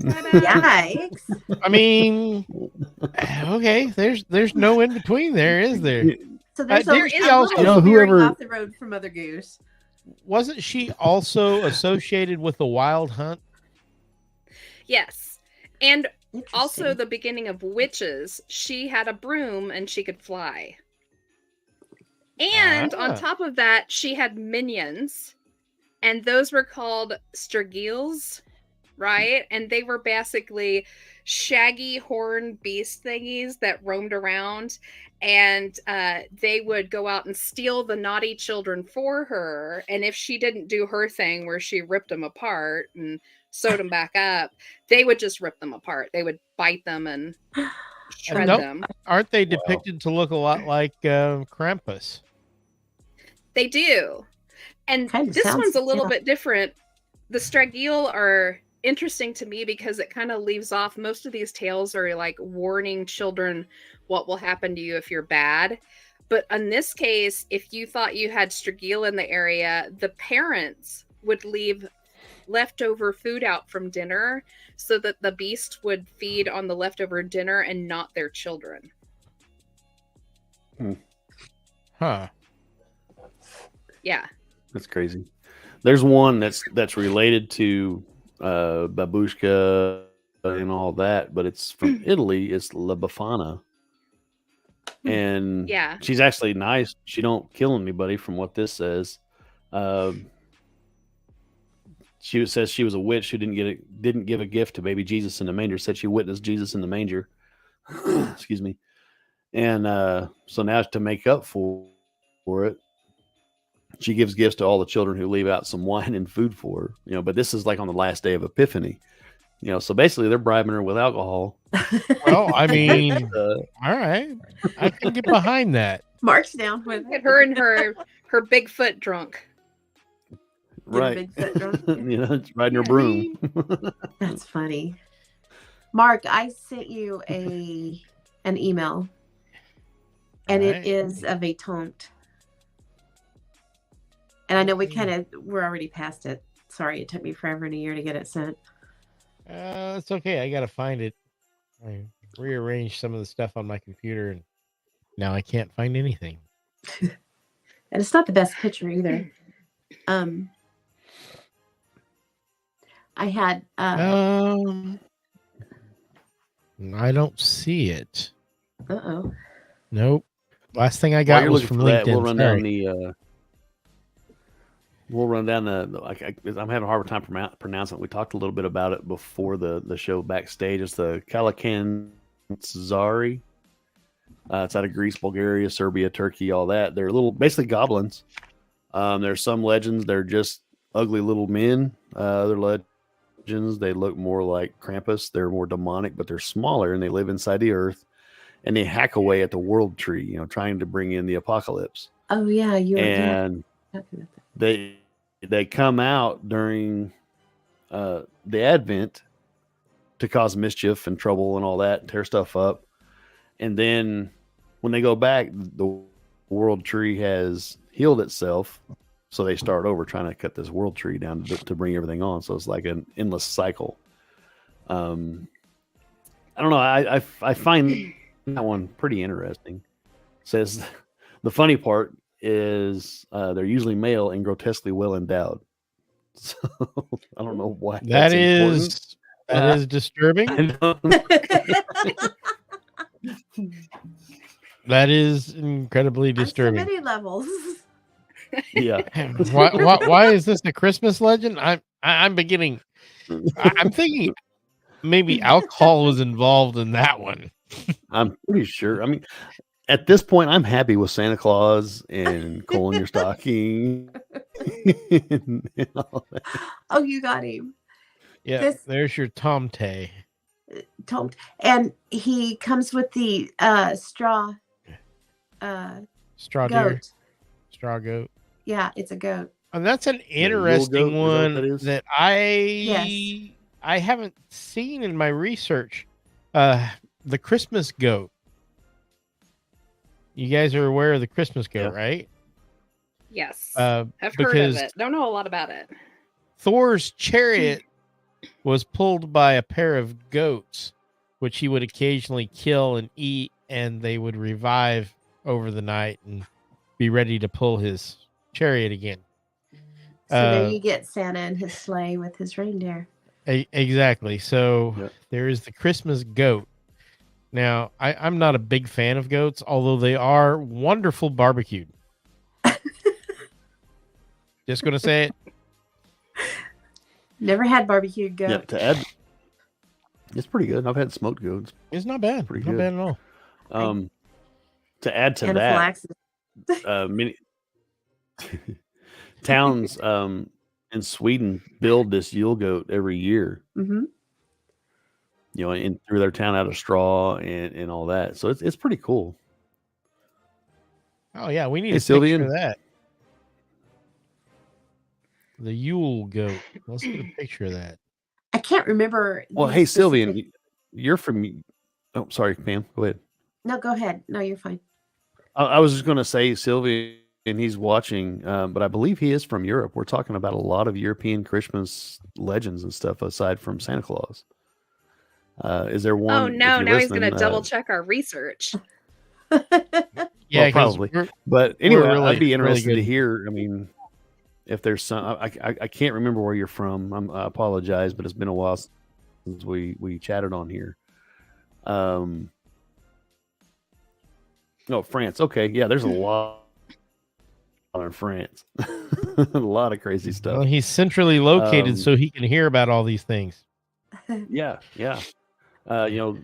Ta-da! Yikes. I mean, okay. There's no in between there, is there? So there's a didn't she little also- You know, veering whoever- off the road from Mother Goose. Wasn't she also associated with the Wild Hunt? Yes. And also Interesting. the beginning of Witches, she had a broom and she could fly. And on Ah. top of that, she had minions. And those were called Stragils, right? And they were basically shaggy horn beast thingies that roamed around. And they would go out and steal the naughty children for her. And if she didn't do her thing where she ripped them apart and sewed them back up, they would just rip them apart. They would bite them and shred Nope. them. Aren't they depicted to look a lot like Krampus? They do. And Kinda this sounds- one's a little yeah. bit different. The Stragil are interesting to me because it kind of leaves off, most of these tales are like warning children what will happen to you if you're bad. But in this case, if you thought you had Stragil in the area, the parents would leave leftover food out from dinner so that the beast would feed on the leftover dinner and not their children. Huh. Yeah. That's crazy. There's one that's related to Babushka and all that, but it's from Italy. It's La Befana. And Yeah. she's actually nice. She don't kill anybody from what this says. She says she was a witch who didn't give a gift to baby Jesus in the manger. Said she witnessed Jesus in the manger. Excuse me. And so now to make up for it, she gives gifts to all the children who leave out some wine and food for her. You know, but this is like on the last day of Epiphany. You know, so basically they're bribing her with alcohol. Well, I mean, Uh, all right. I can get behind that. Mark's down with Get it. her and her Bigfoot drunk. right. Bigfoot drunk. You know, it's riding her Yeah, broom. That's funny. Mark, I sent you an email, and Alright. it is of a taunt. And I know we're already past it. Sorry, it took me forever and a year to get it sent. It's okay. I gotta find it. I rearranged some of the stuff on my computer, and now I can't find anything. And it's not the best picture either. I had I don't see it. uh-oh. Nope. Last thing I While got you're was looking from for that, LinkedIn. we'll run Sorry. down the. We'll run down I'm having a hard time pronouncing it. We talked a little bit about it before the show backstage. It's the Kalakantzari. It's out of Greece, Bulgaria, Serbia, Turkey, all that. They're basically goblins. There's some legends they're just ugly little men. Other legends they look more like Krampus. They're more demonic, but they're smaller and they live inside the earth. And they hack away at the world tree, you know, trying to bring in the apocalypse. Oh yeah, you were And talking about that. they come out during the Advent to cause mischief and trouble and all that, tear stuff up. And then when they go back, the world tree has healed itself. So they start over trying to cut this world tree down to bring everything on. So it's like an endless cycle. I don't know. I find that one pretty interesting. It says the funny part is they're usually male and grotesquely well endowed. So I don't know why That that's is disturbing. important. That is incredibly On so disturbing. many levels. Yeah. Why is this a Christmas legend? I'm beginning. I'm thinking maybe alcohol was involved in that one. I'm pretty sure. I mean, at this point, I'm happy with Santa Claus and coal in your stocking. And all that. Oh, you got him. Yeah, This- there's your Tom Tay. And he comes with the straw Straw deer, goat. straw goat. Yeah, it's a goat. And that's an goat, interesting is that what that one is? that I haven't seen in my research. The Christmas goat. You guys are aware of the Christmas goat, Yeah. right? Yes. Uh, I've heard of because it. Don't know a lot about it. Thor's chariot was pulled by a pair of goats, which he would occasionally kill and eat, and they would revive over the night and be ready to pull his chariot again. So there you get Santa and his sleigh with his reindeer. Exactly. So Yep. there is the Christmas goat. Now, I'm not a big fan of goats, although they are wonderful barbecued. Just going to say it. Never had barbecued goat. Yeah, to add, it's pretty good. I've had smoked goats. It's not bad. Pretty Not good. bad at all. To add to that, Anaphylaxis. many towns in Sweden build this Yule goat every year. Mm-hmm. You know, and through their town out of straw and all that. So it's pretty cool. Oh, yeah. We need Hey, a Sylvian. picture of that. The Yule goat. Let's get a picture of that. I can't remember. Well, the hey, specific- Sylvian, you're from. Oh, sorry, Pam. Go ahead. No, go ahead. No, you're fine. I was just going to say, Sylvian, and he's watching, but I believe he is from Europe. We're talking about a lot of European Christmas legends and stuff aside from Santa Claus. Is there one? Oh if no! you're Now he's going to listening, double check our research. Yeah, 'cause probably. we're- But anyway, really- I'd be really interested to good. hear. I mean, if there's some, I can't remember where you're from. I apologize, but it's been a while since we chatted on here. No, France. Okay, yeah, there's a lot in France. A lot of crazy Well, stuff. he's centrally located Um, so he can hear about all these things. Yeah. You know.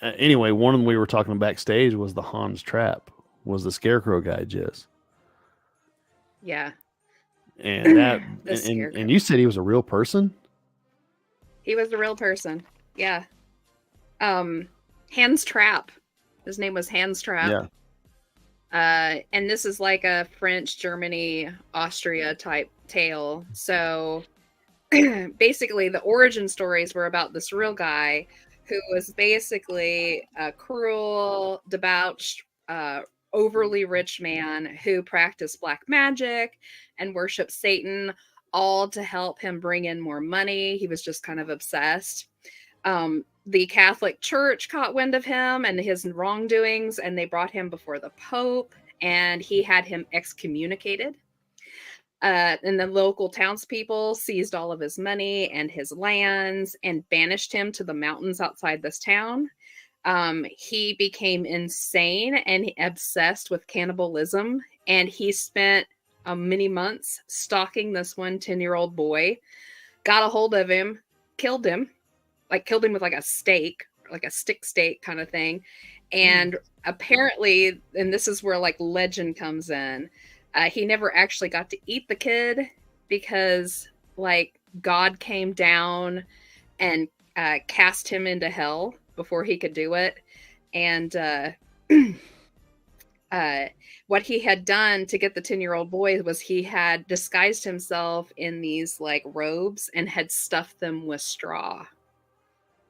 Anyway, one of them we were talking backstage was the Hans Trap, was the Scarecrow guy, Jess. Yeah, And that, The and Scarecrow. you said he was a real person. he was a real person. Yeah. Hans Trap. His name was Hans Trap. Yeah. And this is like a French, Germany, Austria type tale. So basically, the origin stories were about this real guy who was basically a cruel, debauched, overly rich man who practiced black magic and worshiped Satan, all to help him bring in more money. He was just kind of obsessed. The Catholic Church caught wind of him and his wrongdoings, and they brought him before the Pope, and he had him excommunicated. And the local townspeople seized all of his money and his lands and banished him to the mountains outside this town. He became insane and obsessed with cannibalism, and he spent many months stalking this 10-year-old boy, got a hold of him, killed him with like a stake, like a stick stake kind of thing. And apparently, and this is where like legend comes in, he never actually got to eat the kid because like God came down and cast him into hell before he could do it. And what he had done to get the 10-year-old boy was he had disguised himself in these like robes and had stuffed them with straw.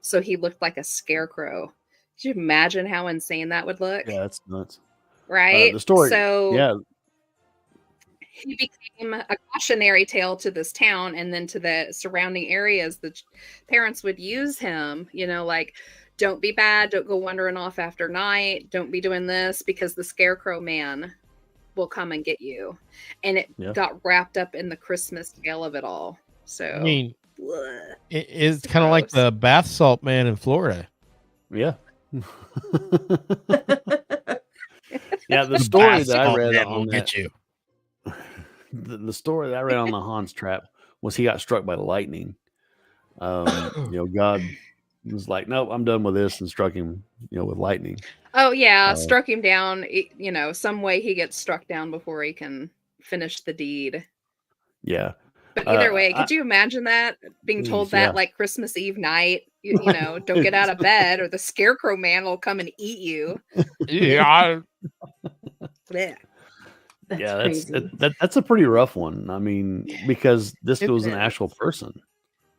So he looked like a scarecrow. Could you imagine how insane that would look? Yeah, that's nuts. Right? The story. So Yeah. he became a cautionary tale to this town and then to the surrounding areas. The parents would use him, like, don't be bad, don't go wandering off after night, don't be doing this because the scarecrow man will come and get you. And it got wrapped up in the Christmas scale of it all. So I mean, bleh. it's kind of like gross. the bath salt man in Florida. Yeah. Yeah, the story that I read on that, you. the story that I read on the Hans Trap was he got struck by lightning. God was like, "Nope, I'm done with this," and struck him, with lightning. Oh yeah, struck him down. Some way he gets struck down before he can finish the deed. Yeah. But either way, could you imagine that being told that like Christmas Eve night? Don't get out of bed, or the scarecrow man will come and eat you. Yeah. That's a pretty rough one. I mean, because this was an actual person.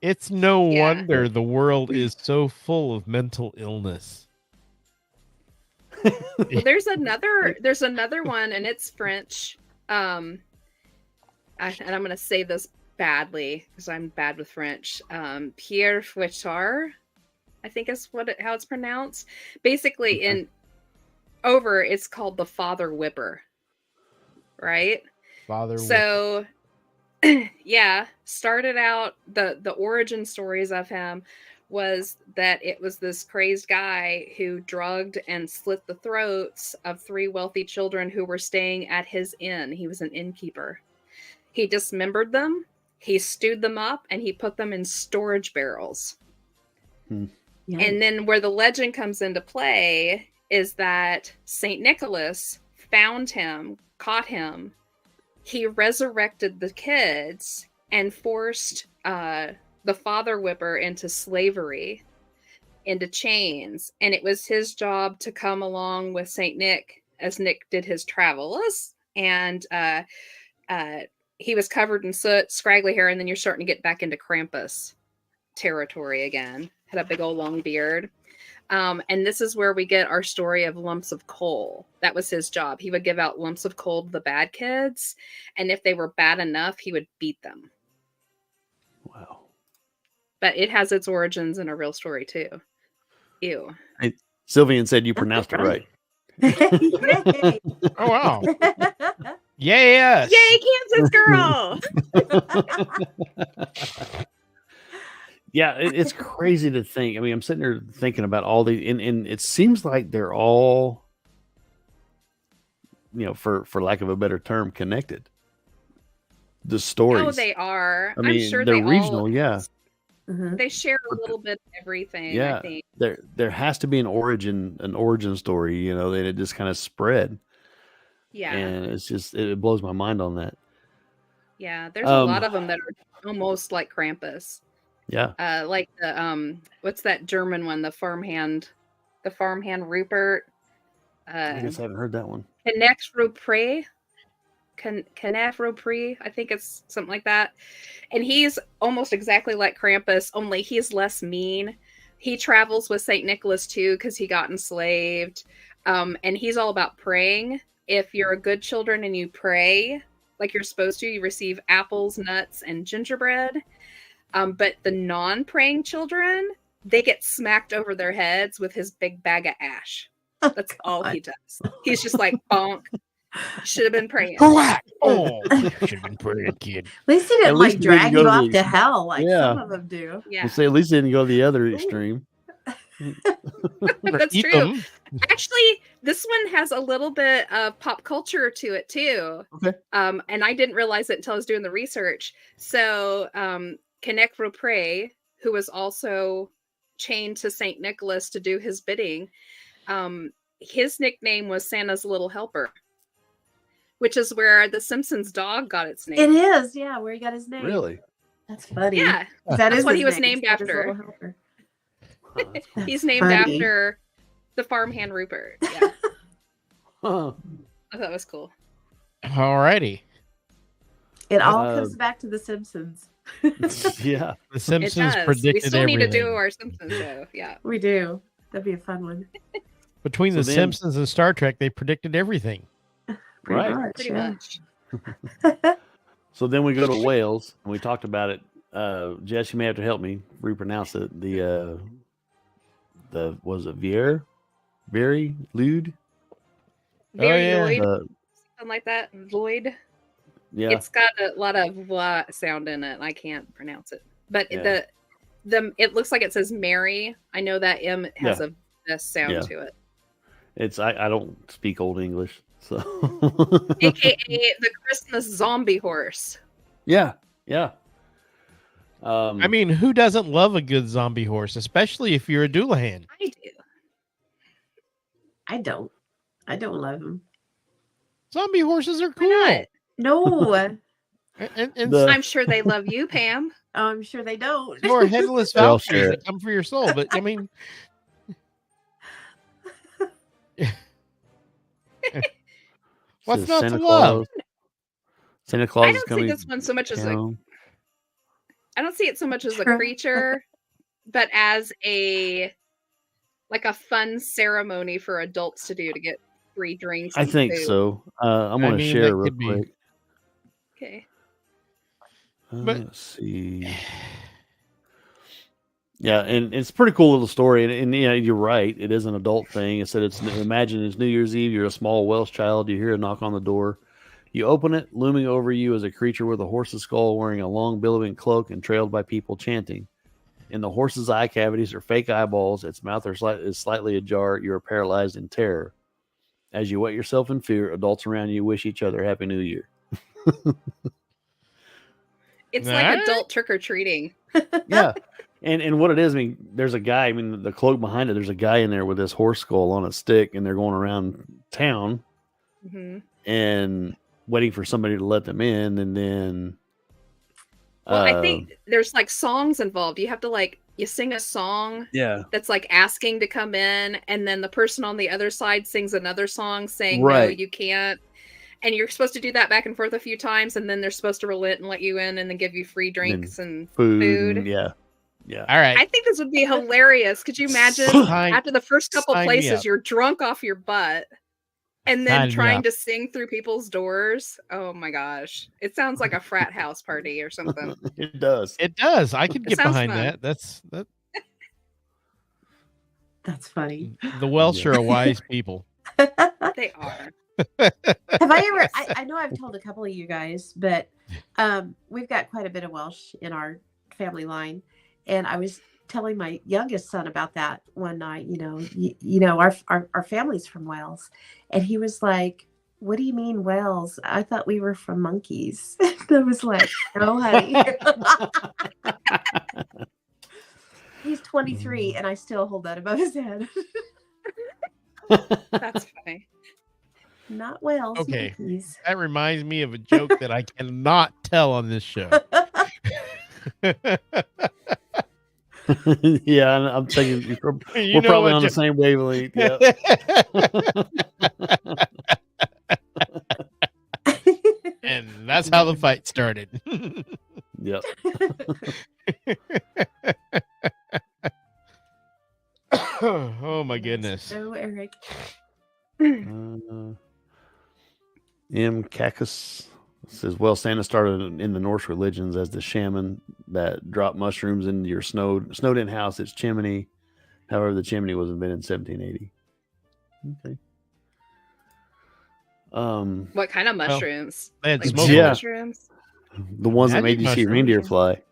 It's no wonder the world is so full of mental illness. Well, there's another one, and it's French. And I'm going to say this badly because I'm bad with French. Pierre Fouettard, I think is how it's pronounced. Basically, over, it's called the Father Whipper, right? Father. So, yeah, started out the origin stories of him was that it was this crazed guy who drugged and slit the throats of 3 wealthy children who were staying at his inn. He was an innkeeper. He dismembered them, he stewed them up, and he put them in storage barrels. Yeah. And then where the legend comes into play is that St. Nicholas found him, caught him. He resurrected the kids and forced the Father Whipper into slavery, into chains. And it was his job to come along with St. Nick as Nick did his travels. And he was covered in soot, scraggly hair, and then you're starting to get back into Krampus territory again. Had a big old long beard. And this is where we get our story of lumps of coal. That was his job. He would give out lumps of coal to the bad kids. And if they were bad enough, he would beat them. Wow. But it has its origins in a real story, too. Ew. Hey, Sylvian said you pronounced it right. Yay. Oh, wow. Yes. Yay, Kansas girl! Yeah, it's crazy to think. I mean, I'm sitting there thinking about all the, and it seems like they're all, for lack of a better term, connected. The stories. Oh, they are. I mean, I'm sure they're they regional, all, yeah. They share a little bit of everything, Yeah. I think. There has to be an origin story, that it just kind of spread. Yeah. And it's just, it blows my mind on that. Yeah. There's a lot of them that are almost like Krampus. Yeah. Like the what's that German one? The farmhand Rupert. I guess I haven't heard that one. Connect Rupre. I think it's something like that. And he's almost exactly like Krampus, only he's less mean. He travels with St. Nicholas too because he got enslaved. And he's all about praying. If you're a good children and you pray like you're supposed to, you receive apples, nuts, and gingerbread. But the non-praying children, they get smacked over their heads with his big bag of ash. That's all he does. He's just like, bonk. Should have been praying. Oh, should have been praying, kid. At least he At didn't least like he didn't drag go you to off the- to hell like Yeah. some of them do. Yeah, Let's say at least they didn't go to the other extreme. that's Eat true. them. Actually, this one has a little bit of pop culture to it too. Okay. And I didn't realize it until I was doing the research. So, Connect Rupre, who was also chained to St. Nicholas to do his bidding, his nickname was Santa's Little Helper, which is where the Simpsons dog got its name. It is, yeah, where he got his name. Really? That's funny. Yeah, That is what his he was name, named Santa's after. Little Helper. Huh, that's cool. he's named funny. after the farmhand Rupert. Yeah, Huh. I thought it was cool. Alrighty. It all Uh, comes back to the Simpsons. Yeah. The It Simpsons does. predicted We still everything. need to do our Simpsons show. Yeah. We do. That'd be a fun one. Between So the then- Simpsons and Star Trek, they predicted everything. Pretty Right. much, Pretty yeah. much. So then we go to Wales, and we talked about it. Jess, you may have to help me repronounce it. Was it Very Lude? Very yeah. Lloyd, Uh, something like that. Lloyd. yeah. It's got a lot of blah sound in it. I can't pronounce it. But Yeah. the it looks like it says Mary. I know that M has a sound Yeah. to it. It's I don't speak Old English, so AKA the Christmas zombie horse. yeah. I mean, who doesn't love a good zombie horse, especially if you're a Doulahan? I do. I don't. I don't love them. Zombie horses are Why cool. not? No. And The- I'm sure they love you, Pam. I'm sure they don't. more headless They'll Valkyries share that come for your soul. But I mean, what's says not Santa to love? Claus. Santa Claus I is don't see coming. this one so much as a down. I don't see it so much as a True. creature, but as a fun ceremony for adults to do to get free drinks. I and think food. so. I'm I going to mean, share that real could be- quick. Okay. But- Let's see. Yeah, and it's a pretty cool little story. And yeah, you're right. It is an adult thing. It said imagine it's New Year's Eve. You're a small Welsh child. You hear a knock on the door. You open it. Looming over you is a creature with a horse's skull, wearing a long billowing cloak and trailed by people chanting. In the horse's eye cavities are fake eyeballs. Its mouth is slightly ajar. You are paralyzed in terror. As you wet yourself in fear, adults around you wish each other Happy New Year. It's like adult trick or treating. Yeah. And what it is, I mean, there's a guy, I mean, the cloak behind it, there's a guy in there with this horse skull on a stick, and they're going around town and waiting for somebody to let them in. And then. Well, I think there's like songs involved. You have to you sing a song that's like asking to come in, and then the person on the other side sings another song saying, no, you can't. And you're supposed to do that back and forth a few times, and then they're supposed to relent and let you in and then give you free drinks and food. Yeah. All right. I think this would be hilarious. Could you imagine after the first couple places, you're drunk off your butt and then trying to sing through people's doors? Oh my gosh. It sounds like a frat house party or something. It does. It does. I could get behind that. That's funny. The Welsh are a wise people. They are. Have I ever? I know I've told a couple of you guys, but we've got quite a bit of Welsh in our family line, and I was telling my youngest son about that one night. Our family's from Wales, and he was like, "What do you mean Wales? I thought we were from monkeys." And I was like, "No, honey." He's 23, and I still hold that above his head. That's funny. Not Wales. Okay. Monkeys. That reminds me of a joke that I cannot tell on this show. Yeah, I'm thinking we're probably on the same wavelength. Yeah. And that's how the fight started. Yep. Oh my goodness. So Eric. M. Cacus says, well, Santa started in the Norse religions as the shaman that dropped mushrooms into your snowed-in house, its chimney. However, the chimney was invented in 1780. Okay. What kind of mushrooms? They had Like smoke mushrooms? The ones that made you see reindeer fly.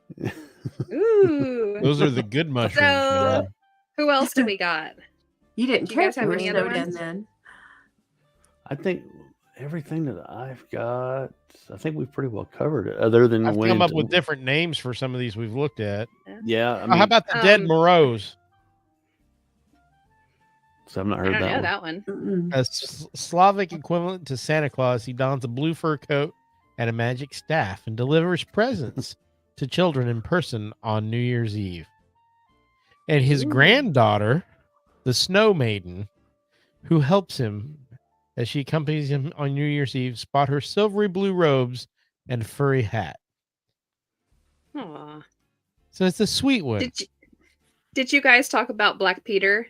Ooh. Those are the good mushrooms. So, who else do we got? You didn't Do care you guys if have you were any other snowed in ones? then. I think everything that I've got, I think we've pretty well covered it. Other than I've come up with different names for some of these we've looked at. Yeah. I mean, how about the dead Moreaus? So I've not I heard don't know that one. that one. A Slavic equivalent to Santa Claus, he dons a blue fur coat and a magic staff and delivers presents to children in person on New Year's Eve. And his granddaughter, the Snow Maiden, who helps him as she accompanies him on New Year's Eve, spot her silvery blue robes and furry hat. Aw. So it's a sweet one. Did you guys talk about Black Peter?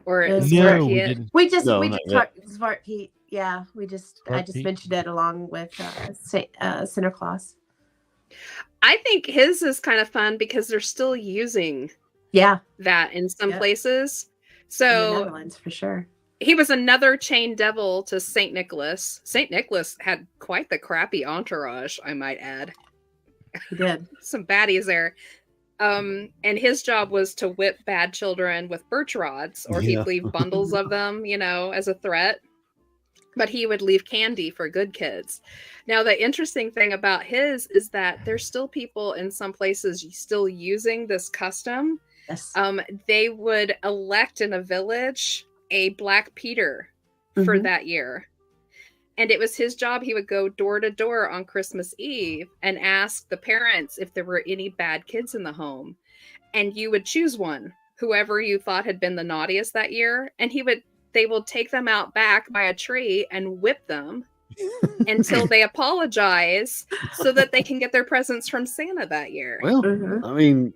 Or No, Zwart we Piet? didn't. We just No, not talked Zwart Pete. Yeah, I just Pete. mentioned it along with Santa Claus. I think his is kind of fun because they're still using that in some places. In the So Netherlands for sure. he was another chain devil to Saint Nicholas. Saint Nicholas had quite the crappy entourage, I might add. He did. Some baddies there. And his job was to whip bad children with birch rods, or he'd leave bundles of them, as a threat. But he would leave candy for good kids. Now, the interesting thing about his is that there's still people in some places still using this custom. Yes. They would elect in a village a Black Peter for that year. And it was his job. He would go door to door on Christmas Eve and ask the parents if there were any bad kids in the home. And you would choose one, whoever you thought had been the naughtiest that year. And they will take them out back by a tree and whip them until they apologize so that they can get their presents from Santa that year. Well, I mean,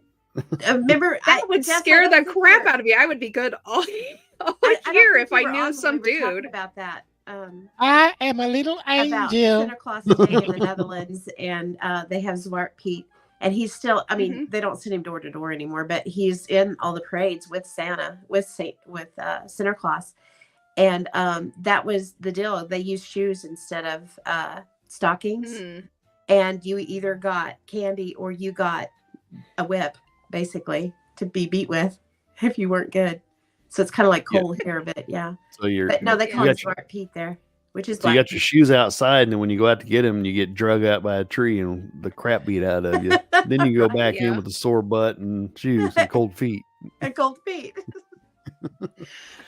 remember, that would scare the crap out of me. I would be good all year if I knew some dude about that. I am a little about angel. Santa Claus Day in the Netherlands, and they have Zwart Piet, And he's still, I mean, Mhm. they don't send him door to door anymore, but he's in all the parades with Santa, with Santa Claus. And that was the deal. They used shoes instead of stockings. Mm. And you either got candy or you got a whip, basically, to be beat with if you weren't good. So it's kind of like Yeah. Cole here, but yeah. So you're But no, they Yeah. call you him got your, Smart Pete there, which is so you Black got your Pete. shoes outside, and then when you go out to get them, you get drug out by a tree and the crap beat out of you. Then you go Right. back in Yeah. with a sore butt and shoes and cold feet. And cold feet.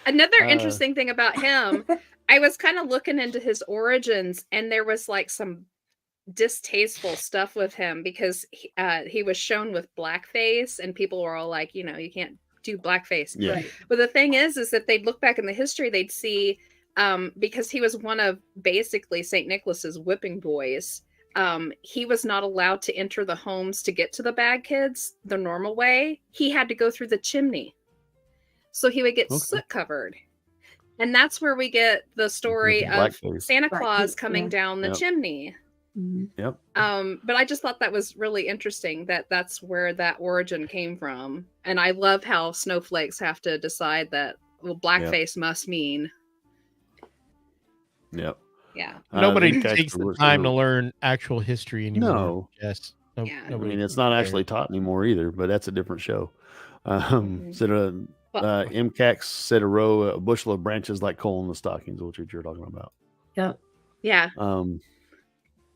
Another Uh, interesting thing about him, I was kind of looking into his origins, and there was like some distasteful stuff with him because he was shown with blackface, and people were all like, you know, you can't do blackface. Yeah. Right. But the thing is that they'd look back in the history, they'd see, because he was one of basically St. Nicholas's whipping boys. He was not allowed to enter the homes to get to the bad kids the normal way. He had to go through the chimney. So he would get Okay. soot covered. And that's where we get the story With of blackface. Santa Black Claus Pete, coming yeah. down the Yep. chimney. Mhm. Yep. But I just thought that was really interesting that that's where that origin came from. And I love how snowflakes have to decide that, well, blackface must mean, Yep. yeah. Nobody they takes actually the look time to through- learn actual history anymore. No. Yes. Yeah. I Nobody mean, it's not cares. actually taught anymore either, but that's a different show. Mhm. Said Well- MCAX said a bushel of branches like coal in the stockings, which you're talking about. Yep. Yeah.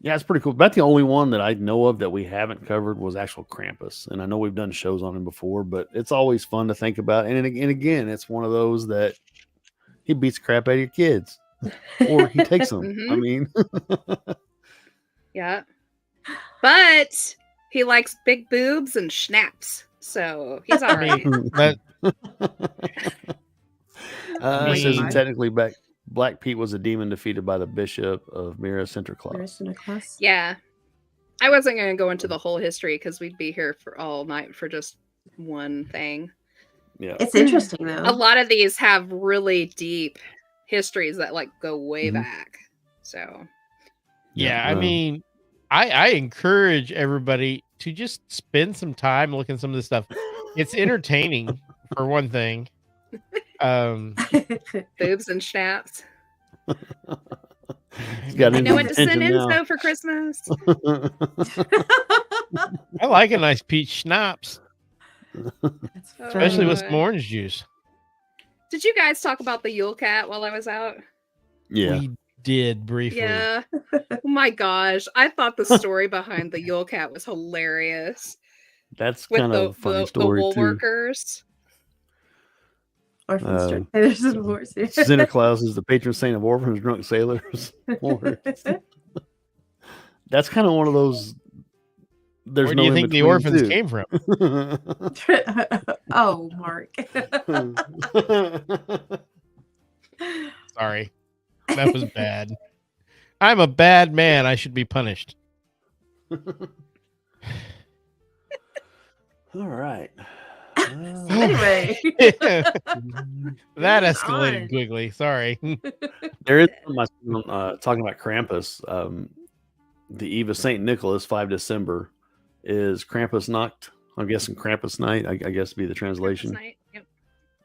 Yeah, it's pretty cool. About the only one that I know of that we haven't covered was actual Krampus, and I know we've done shows on him before, but it's always fun to think about. And again, it's one of those that he beats the crap out of your kids, or he takes them. I Mhm. mean, Yeah. But he likes big boobs and schnapps. So he's all I right. mean, that, it says mean- technically Black Pete was a demon defeated by the Bishop of Mira Sinterklaas. There's Santa Claus. Yeah. I wasn't going to go into the whole history because we'd be here for all night for just one thing. Yeah. It's interesting though. A lot of these have really deep histories that like go way Mhm. back. So yeah, I um, mean, I encourage everybody to just spend some time looking at some of this stuff. It's entertaining for one thing. boobs and schnapps. He's got I know his what to send attention in now. so for Christmas. I like a nice peach schnapps, That's especially with Uh, some orange juice. Did you guys talk about the Yule Cat while I was out? Yeah. We did briefly. Yeah. Oh my gosh. I thought the story behind the Yule Cat was hilarious. That's With kind the, of a funny the story wool too. workers. Orphan Uh, Street. There's some horse here. Santa Claus is the patron saint of orphans, drunk sailors. Or- That's kind of one of those. There's Where no do you in think the between, orphans too. came from? Oh, Mark. Sorry, that was bad. I'm a bad man. I should be punished. All right. Anyway. That Moving escalated on. quickly. Sorry. There is talking about Krampus. The Eve of Saint Nicholas, 5 December, is Krampus Nacht. I'm guessing Krampus night. I guess would be the translation. Night. Yep.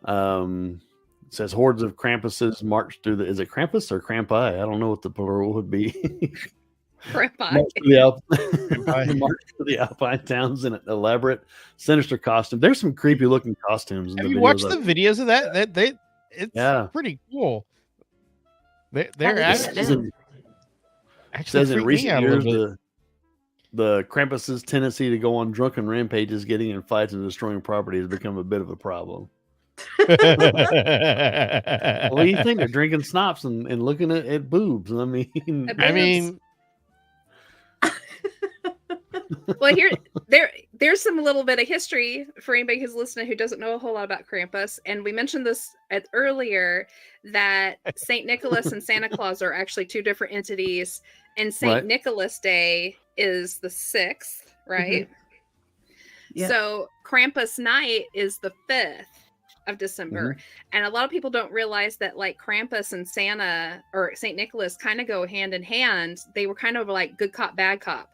It says hordes of Krampuses march through the. Is it Krampus or Krampi? I don't know what the plural would be. Grandpa. March through march through the Alpine towns in an elaborate, sinister costume. There's some creepy looking costumes in Have the you videos. watched the videos of that? It's Yeah. pretty cool. They're Yeah, It actually, says in, actually says in freaked me recent out a years, little bit. the Krampus's tendency to go on drunken rampages, getting in fights and destroying property has become a bit of a problem. What do you think? They're drinking schnapps and looking at boobs. I mean, I mean, Well, there's some little bit of history for anybody who's listening who doesn't know a whole lot about Krampus. And we mentioned this earlier that St. Nicholas and Santa Claus are actually two different entities. And St. Right. Nicholas Day is the 6th, right? Yeah. So Krampus night is the 5th of December. And a lot of people don't realize that like Krampus and Santa or St. Nicholas kind of go hand in hand. They were kind of like good cop, bad cop.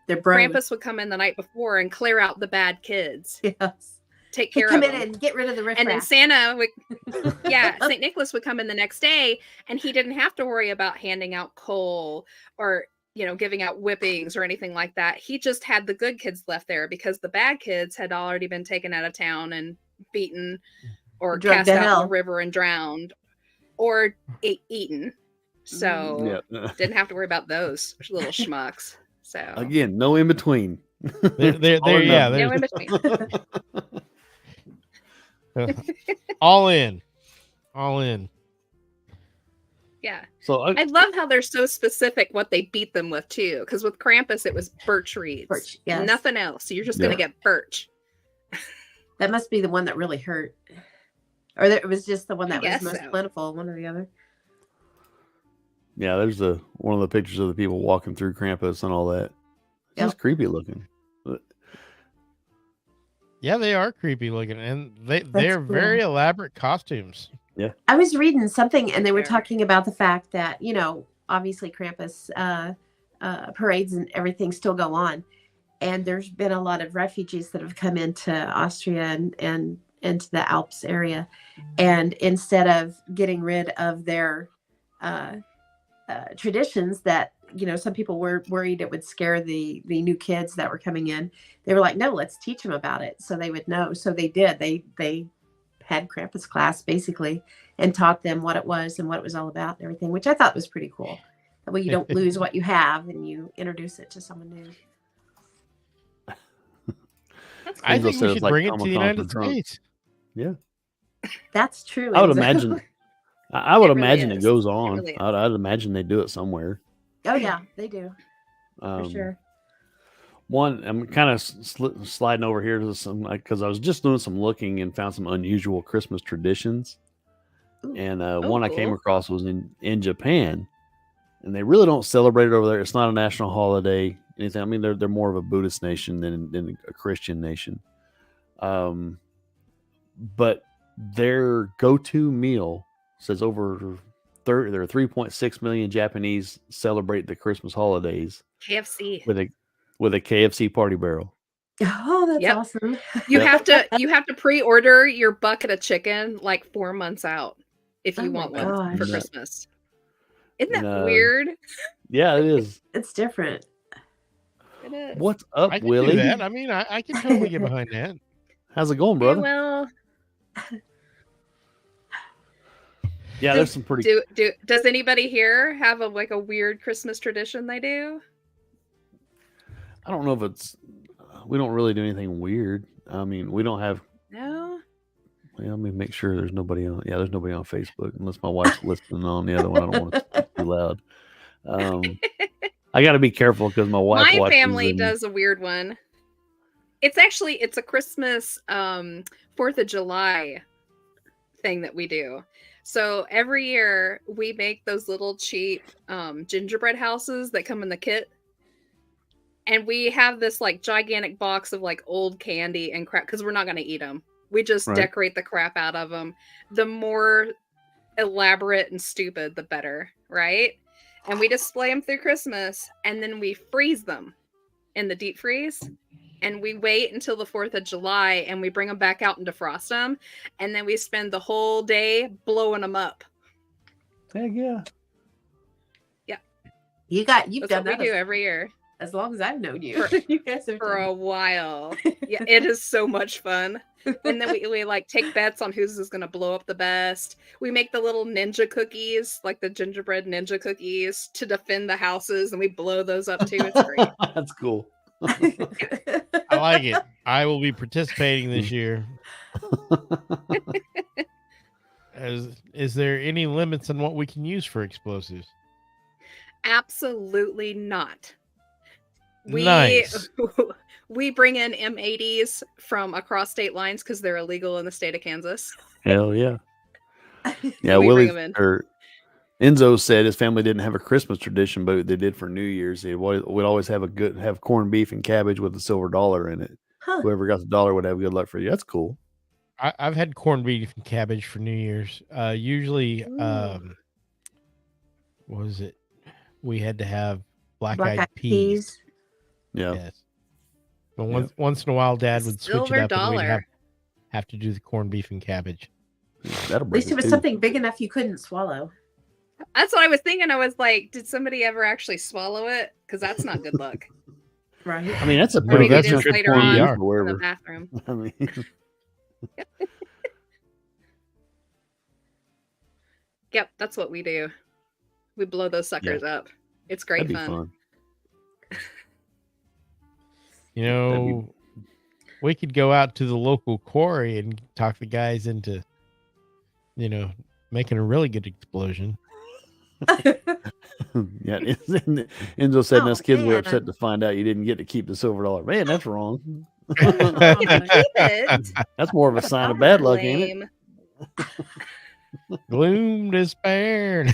They're bros. Krampus would come in the night before and clear out the bad kids. Yes. Take He'd care come of in them. and get rid of the riffraff. And then Santa would, St. Nicholas would come in the next day, and he didn't have to worry about handing out coal or, giving out whippings or anything like that. He just had the good kids left there because the bad kids had already been taken out of town and beaten or Drugged cast to out hell. in the river and drowned or eaten. So didn't have to worry about those little schmucks. So Again, no in between. There, Or yeah, no in there's between. all in. Yeah. So I love how they're so specific what they beat them with too. Because with Krampus, it was birch reeds. Birch, yes. Nothing else. You're just gonna get birch. That must be the one that really hurt. Or it was just the one that was guess most so. plentiful, one or the other. yeah, there's one of the pictures of the people walking through Krampus and all that. It's Yep. just creepy looking. Yeah, they are creepy looking, and they're cool. very elaborate costumes. I was reading something and they were Fair. talking about the fact that, obviously Krampus parades and everything still go on. And there's been a lot of refugees that have come into Austria and into the Alps area. And instead of getting rid of their traditions that, some people were worried it would scare the new kids that were coming in, they were like, no, let's teach them about it so they would know. So they did. They had Krampus class basically and taught them what it was and what it was all about and everything, which I thought was pretty cool. That way you don't lose what you have and you introduce it to someone new. That's I Enzo think said we it's should like bring it to Comic-Con the for United drunks. States. Yeah. That's true. I would Enzo. imagine. I would It really imagine it is. goes It on. really is. I'd imagine they do it somewhere. Oh yeah, they do for Um, sure. One, I'm kind of sliding over here to some, because I was just doing some looking and found some unusual Christmas traditions. Ooh. And one I came cool. across was in Japan, and they really don't celebrate it over there. It's not a national holiday, anything. I mean, they're more of a Buddhist nation than a Christian nation. But their go-to meal says over 30. There are 3.6 million Japanese celebrate the Christmas holidays KFC. with a KFC party barrel. Oh, that's Yep. awesome. You Yeah. have to pre-order your bucket of chicken like 4 months out if you Oh my want one for gosh. Christmas. Isn't that And, weird? Yeah, it is. It's different. It is. What's up, I can Willie? do that. I mean, I can totally get behind that. How's it going, Hey, brother? well, Yeah, there's some pretty. does anybody here have a weird Christmas tradition they do? I don't know if it's. We don't really do anything weird. I mean, we don't have. No. Well, let me make sure there's nobody on. Yeah, there's nobody on Facebook unless my wife's listening on the other one. I don't want to speak too loud. I got to be careful because my wife. My watches family and- does a weird one. It's a Christmas 4th of July thing that we do. So every year we make those little cheap gingerbread houses that come in the kit. And we have this gigantic box of old candy and crap because we're not going to eat them. We just Right. decorate the crap out of them. The more elaborate and stupid, the better, right? And we display them through Christmas, and then we freeze them in the deep freeze. And we wait until the 4th of July, and we bring them back out and defrost them. And then we spend the whole day blowing them up. Heck yeah. You've That's done what we that do every year as long as I've known you. You guys have for done a while. Yeah, it is so much fun. And then we take bets on whose is going to blow up the best. We make the little ninja cookies, like the gingerbread ninja cookies, to defend the houses, and we blow those up too. It's great. That's cool. I like it. I will be participating this year. Is there any limits on what we can use for explosives? Absolutely not. Nice. We bring in M80s from across state lines because they're illegal in the state of Kansas. Hell yeah. Yeah, We Willie bring 'em in. or Enzo said his family didn't have a Christmas tradition, but they did for New Year's. They would always have corned beef and cabbage with a silver dollar in it. Huh. Whoever got the dollar would have good luck for you. That's cool. I've had corned beef and cabbage for New Year's. Usually, what was it? We had to have black-eyed peas. Yeah. Yes. But once in a while, Dad would switch it Silver up, and we'd dollar. have to do the corned beef and cabbage. That'll At break least it was too. something big enough you couldn't swallow. That's what I was thinking. I was like, did somebody ever actually swallow it? Because that's not good luck. Right. I mean, that's a No, pretty that's Maybe it good is later corned on beef PR. or in the wherever. bathroom. I mean, Yep, that's what we do. We blow those suckers up. It's great that'd be fun. fun. You know, we could go out to the local quarry and talk the guys into, making a really good explosion. Yeah, Enzo said, and Oh, us kids were man. upset to find out you didn't get to keep the silver dollar. Man, that's wrong. You can keep it. That's more of a sign of bad luck, ain't it? Lame. Gloom, despair.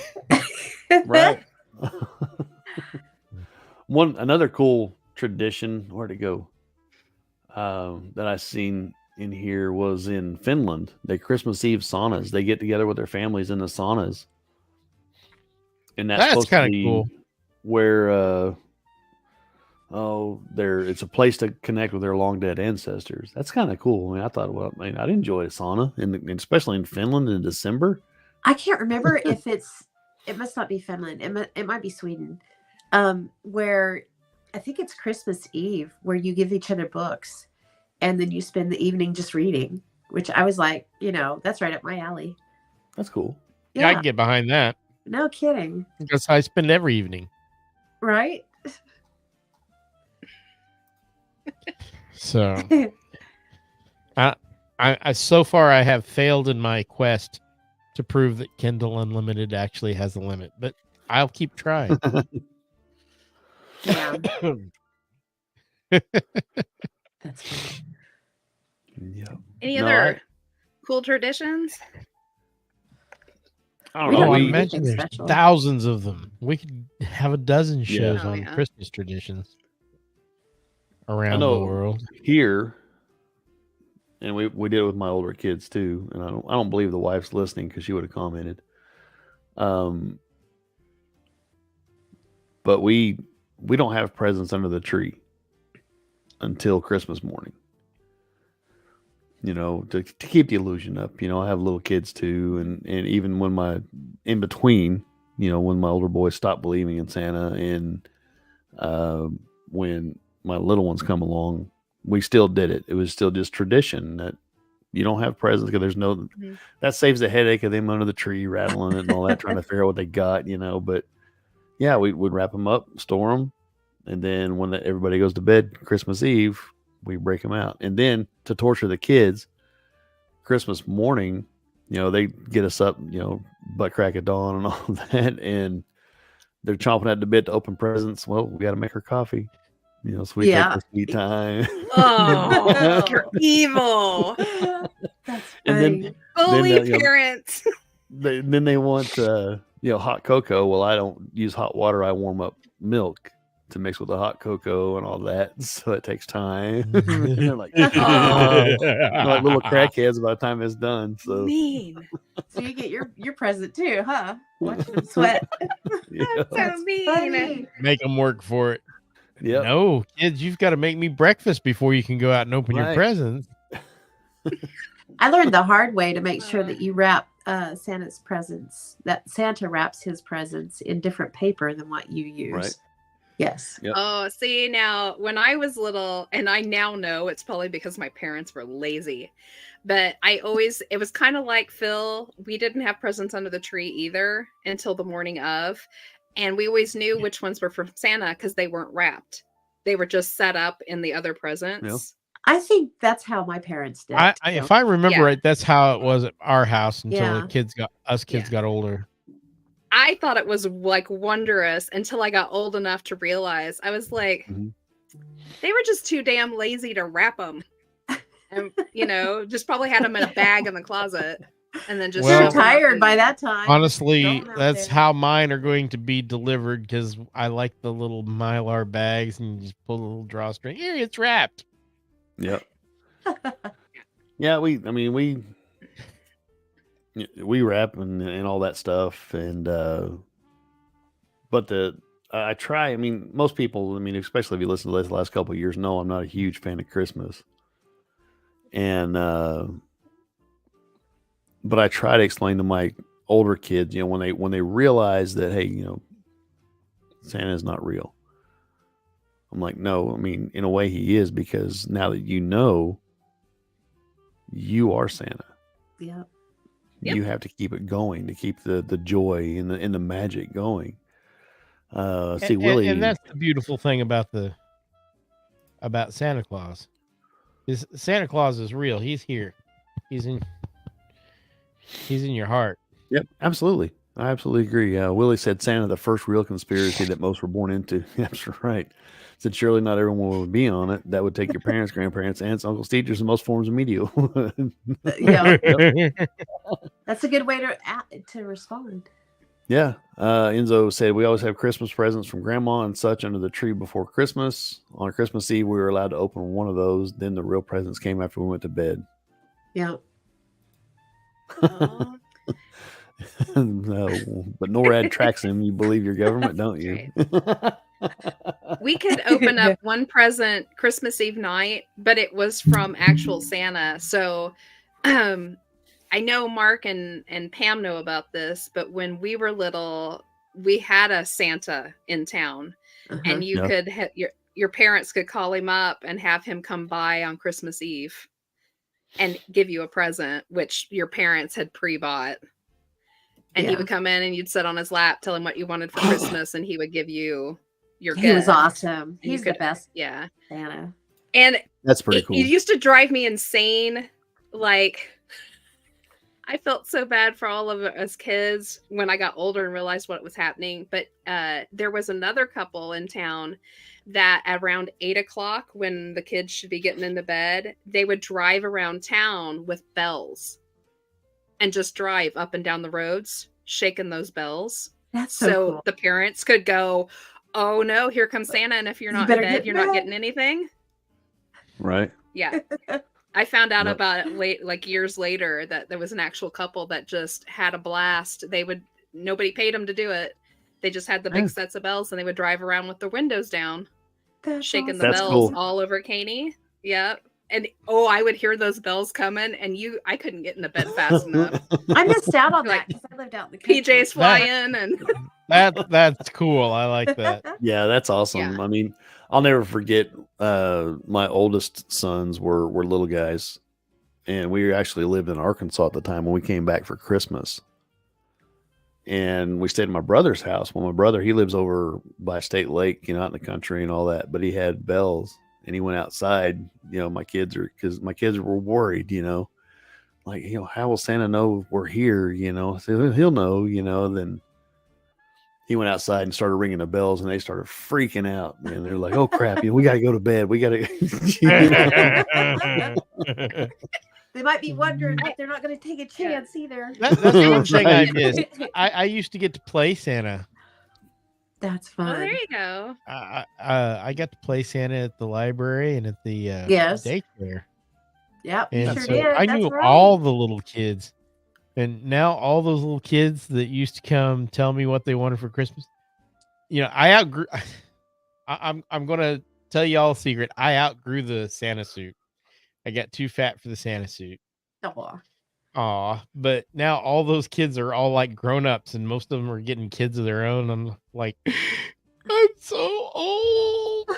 Right. Another cool tradition, where'd it go? That I seen in here was in Finland. They Christmas Eve saunas. They get together with their families in the saunas. And that's supposed to kind of be cool. where it's a place to connect with their long dead ancestors. That's kind of cool. I mean, I thought, I'd enjoy a sauna, and especially in Finland in December. I can't remember if it must not be Finland. It might be Sweden, where I think it's Christmas Eve, where you give each other books and then you spend the evening just reading, which I was like, that's right up my alley. That's cool. Yeah, I can get behind that. No kidding. That's how I spend every evening. Right? So, I so far I have failed in my quest to prove that Kindle Unlimited actually has a limit, but I'll keep trying. Yeah. That's funny. Yeah. Any No, other cool traditions? I don't We know. don't I do imagine anything there's special. thousands of them. We could have a dozen shows Oh, on yeah. Christmas traditions I around the know world. here, and we did it with my older kids too. And I don't believe the wife's listening because she would have commented. But we don't have presents under the tree until Christmas morning. To keep the illusion up. I have little kids too, and even when in between, when my older boys stopped believing in Santa, and when my little ones come along, we still did it. It was still just tradition that you don't have presents because there's no that saves the headache of them under the tree rattling it and all that, trying to figure out what they got, But yeah, we would wrap them up, store them, and then when everybody goes to bed Christmas Eve, we break them out. And then to torture the kids, Christmas morning, they get us up, butt crack of dawn and all that, and they're chomping at the bit to open presents. Well, we got to make her coffee, so we take our sweet time. Oh, you're evil. That's And then- funny. Bully parents. Then they want, hot cocoa. Well, I don't use hot water. I warm up milk to mix with the hot cocoa and all that. So it takes time. They're like, they're like little crackheads by the time it's done. So Mean. So you get your present too, huh? Watching them sweat. yeah. So mean. Funny. Make them work for it. Yep. No, kids, you've got to make me breakfast before you can go out and open your Right. presents. I learned the hard way to make sure that you wrap Santa's presents, that Santa wraps his presents in different paper than what you use. Right. Yes. Yep. Oh, see, now when I was little, and I now know it's probably because my parents were lazy, but it was kind of like Phil. We didn't have presents under the tree either until the morning of. And we always knew which ones were from Santa because they weren't wrapped. They were just set up in the other presents. I think that's how my parents did. If I remember Yeah. right, that's how it was at our house until Yeah. the kids got older. I thought it was like wondrous until I got old enough to realize. I was like, they were just too damn lazy to wrap them. And, just probably had them in a bag in the closet. And then just Well- They're shoved 'em up tired in- by that time. Honestly, Throw 'em out that's there. how mine are going to be delivered because I like the little Mylar bags and you just pull a little drawstring. Here, it's wrapped. Yep. Yeah, we wrap and all that stuff, and but I try. I mean, most people. I mean, especially if you listen to this the last couple of years, know I'm not a huge fan of Christmas, and but I try to explain to my older kids, when they realize that, hey, Santa is not real. I'm like, no, I mean, in a way he is, because now that you are Santa. Yeah. Yep. You have to keep it going to keep the joy and the magic going. See, Willie, and that's the beautiful thing about Santa Claus. Is Santa Claus is real. He's here. He's in your heart. Yep, absolutely. I absolutely agree. Willie said Santa, the first real conspiracy that most were born into. That's right. Said surely not everyone would be on it. That would take your parents, grandparents, aunts, uncles, teachers, and most forms of media. Yeah. That's a good way to respond. Yeah. Enzo said we always have Christmas presents from grandma and such under the tree before Christmas. On Christmas Eve, we were allowed to open one of those. Then the real presents came after we went to bed. Yeah. No, but NORAD tracks him. You believe your government, don't you? We could open up one present Christmas Eve night, but it was from actual Santa. So I know Mark and Pam know about this, but when we were little, we had a Santa in town, and you could your parents could call him up and have him come by on Christmas Eve and give you a present, which your parents had pre-bought. And he would come in and you'd sit on his lap, tell him what you wanted for Christmas, and he would give you your gift. He was awesome. And He's the best. Yeah. Santa. And that's pretty cool. It used to drive me insane. Like, I felt so bad for all of us kids when I got older and realized what was happening. But there was another couple in town that around 8 o'clock, when the kids should be getting into bed, they would drive around town with bells and just drive up and down the roads, shaking those bells. That's so cool. The parents could go, oh no, here comes Santa. And if you're not in bed, you're not getting anything. Right. Yeah. I found out about it years later, that there was an actual couple that just had a blast. Nobody paid them to do it. They just had the big sets of bells, and they would drive around with their windows down, shaking the bells all over Caney. Yep. And I would hear those bells coming, and I couldn't get into bed fast enough. I missed out on that because I lived out in the country. PJs flying, and that's cool. I like that. Yeah, that's awesome. Yeah. I mean, I'll never forget. My oldest sons were little guys, and we actually lived in Arkansas at the time when we came back for Christmas. And we stayed at my brother's house. Well, my brother, he lives over by State Lake, out in the country and all that, but he had bells. And he went outside, because my kids were worried, like, how will Santa know we're here? So he'll know, then he went outside and started ringing the bells, and they started freaking out. And they're like, oh crap, we got to go to bed. We got to. They might be wondering, but they're not going to take a chance either. That's one thing I did. I used to get to play Santa. That's fun. Oh, there you go. I got to play Santa at the library and at the daycare. Yep, and sure so did. I knew all the little kids, and now all those little kids that used to come tell me what they wanted for Christmas. I outgrew. I'm gonna tell y'all a secret. I outgrew the Santa suit. I got too fat for the Santa suit. But now all those kids are all like grown-ups, and most of them are getting kids of their own. I'm like, I'm so old.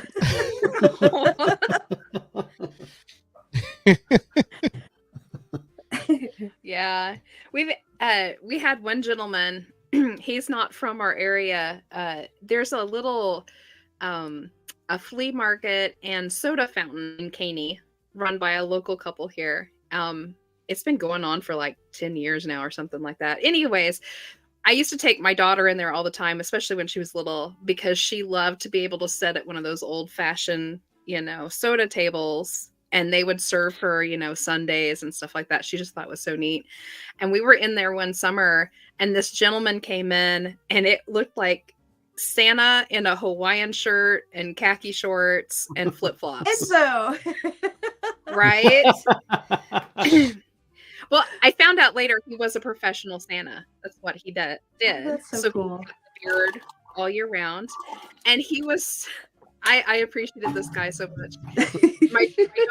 Yeah. We had one gentleman, he's not from our area. There's a little a flea market and soda fountain in Caney run by a local couple here. It's been going on for like 10 years now or something like that. Anyways, I used to take my daughter in there all the time, especially when she was little, because she loved to be able to sit at one of those old fashioned, soda tables, and they would serve her, sundaes and stuff like that. She just thought it was so neat. And we were in there one summer, and this gentleman came in, and it looked like Santa in a Hawaiian shirt and khaki shorts and flip-flops. So right? Well, I found out later he was a professional Santa. That's what he did. That's so cool. He got the beard all year round. And he was, I appreciated this guy so much. My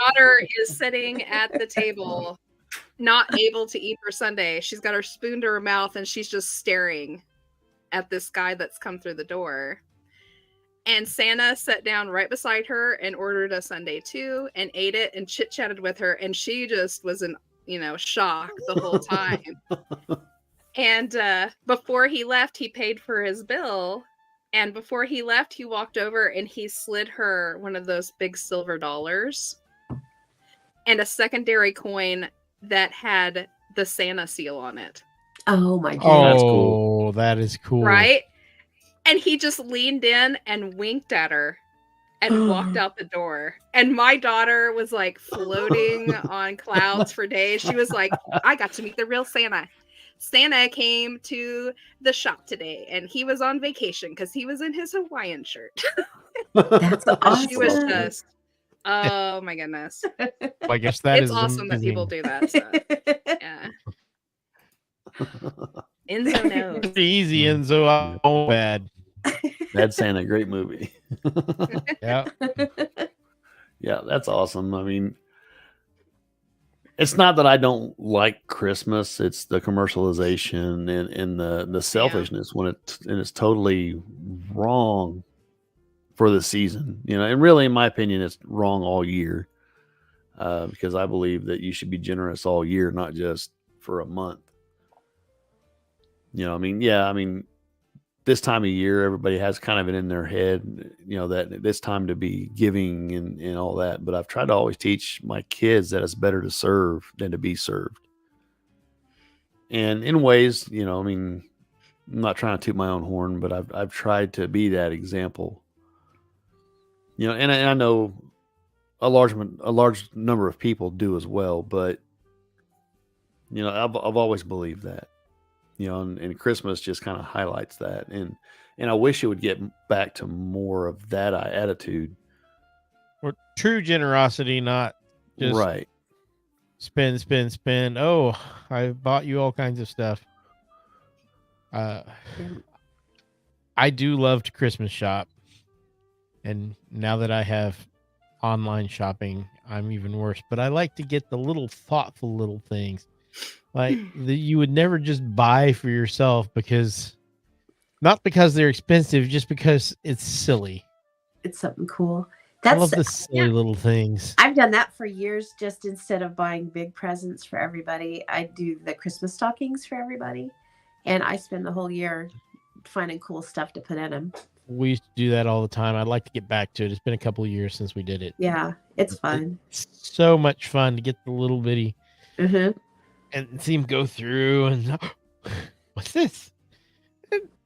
daughter is sitting at the table, not able to eat her sundae. She's got her spoon to her mouth and she's just staring at this guy that's come through the door. And Santa sat down right beside her and ordered a sundae too and ate it and chit-chatted with her. And she just was in, shock the whole time. And before he left, he paid for his bill. And before he left, he walked over and he slid her one of those big silver dollars and a secondary coin that had the Santa seal on it. Oh my Oh, god. That's cool. that is cool. Right? And he just leaned in and winked at her and walked out the door. And my daughter was like floating on clouds for days. She was like, I got to meet the real Santa. Santa came to the shop today and he was on vacation because he was in his Hawaiian shirt. That's awesome. She was just, oh my goodness. Well, I guess that It's is awesome that people do that stuff. Yeah. Enzo knows. Pretty easy, Enzo. Oh, bad. Bad Santa, great movie. Yeah. Yeah, that's awesome. I mean, it's not that I don't like Christmas; it's the commercialization and the selfishness when it's totally wrong for the season. And really, in my opinion, it's wrong all year because I believe that you should be generous all year, not just for a month. I mean, this time of year, everybody has kind of it in their head, that it's time to be giving and all that. But I've tried to always teach my kids that it's better to serve than to be served. And in ways, I mean, I'm not trying to toot my own horn, but I've tried to be that example. And I know a large number of people do as well, but I've always believed that. And Christmas just kind of highlights that. And I wish it would get back to more of that attitude. Or true generosity, not just right. Spend. Oh, I bought you all kinds of stuff. I do love to Christmas shop. And now that I have online shopping, I'm even worse. But I like to get the little thoughtful little things. Like that you would never just buy for yourself not because they're expensive, just because it's silly. It's something cool. I love the silly little things. I've done that for years. Just instead of buying big presents for everybody, I do the Christmas stockings for everybody. And I spend the whole year finding cool stuff to put in them. We used to do that all the time. I'd like to get back to it. It's been a couple of years since we did it. Yeah, it's fun. It's so much fun to get the little bitty Mm-hmm. and see them go through and what's this?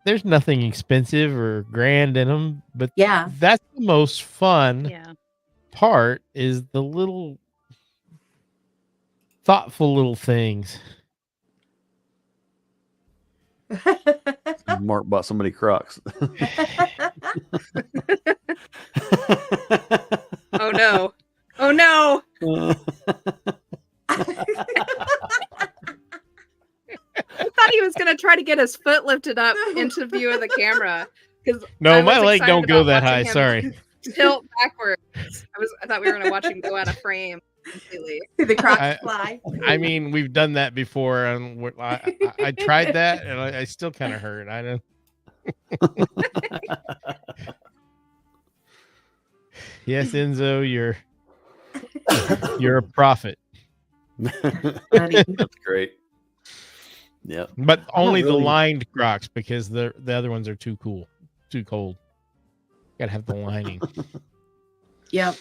There's nothing expensive or grand in them, but Yeah. that's the most fun Yeah. part is the little thoughtful little things. Mark bought somebody Crocs. Oh no. Oh no. I thought he was going to try to get his foot lifted up into view of the camera. No, my leg don't go that high. Sorry. Tilt backwards. I thought we were going to watch him go out of frame completely. The Crocs fly. I mean, we've done that before, and I tried that, and I still kind of hurt. I don't. Yes, Enzo, you're a prophet. That's great. Yeah, but only really. The lined Crocs because the other ones are too cold. Gotta have the lining. Yep.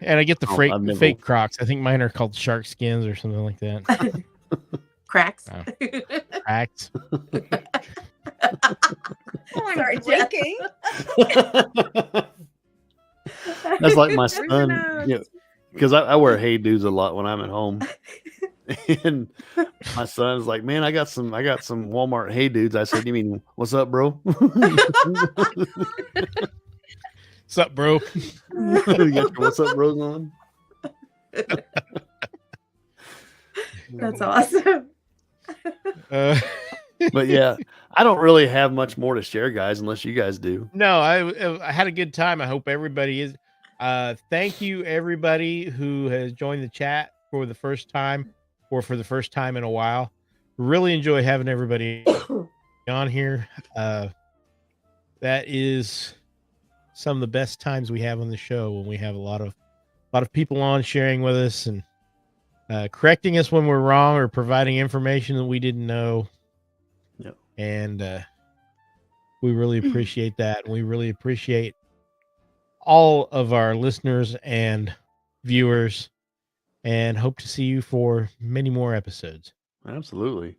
And I get the never- fake Crocs. I think mine are called shark skins or something like that. Cracks. Oh. Cracks. Sorry, Jeff. Drinking. That's like my Through your son. nose. Because I wear Hey Dudes a lot when I'm at home. And my son's like, man, I got some Walmart Hey Dudes. I said, you mean what's up, bro? What's up, bro? You got your what's up, bros on? That's awesome. But yeah, I don't really have much more to share, guys, unless you guys do. No, I had a good time. I hope everybody is. Thank you, everybody who has joined the chat for the first time or for the first time in a while. Really enjoy having everybody on here. That is some of the best times we have on the show, when we have a lot of people on sharing with us and correcting us when we're wrong or providing information that we didn't know. Yep. And we really appreciate that. And we really appreciate all of our listeners and viewers, and hope to see you for many more episodes. Absolutely.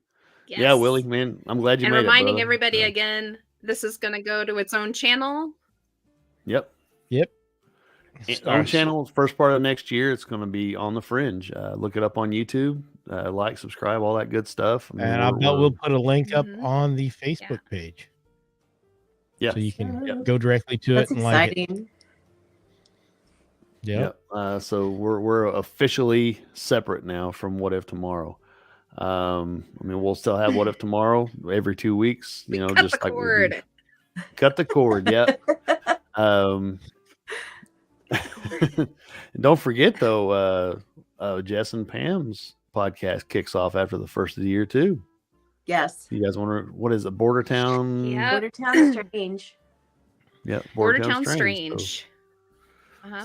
Yes. Yeah, Willie, man, I'm glad you And made reminding it, everybody again, this is going to go to its own channel. Yep. Own channel, first part of next year, it's going to be On the Fringe. Look it up on YouTube. Like, subscribe, all that good stuff. I mean, And I bet we'll put a link up on the Facebook page. Yeah. So you can go directly to That's it and like it. exciting. Yep. So we're officially separate now from What If Tomorrow. I mean, we'll still have What If Tomorrow every 2 weeks. You know, Cut just the cord. Cut the cord. Yeah. Don't forget though, Jess and Pam's podcast kicks off after the first of the year too. Yes. You guys wonder what is it? Border Town? Yeah. Border Town Strange. Yeah. Border Town Strange.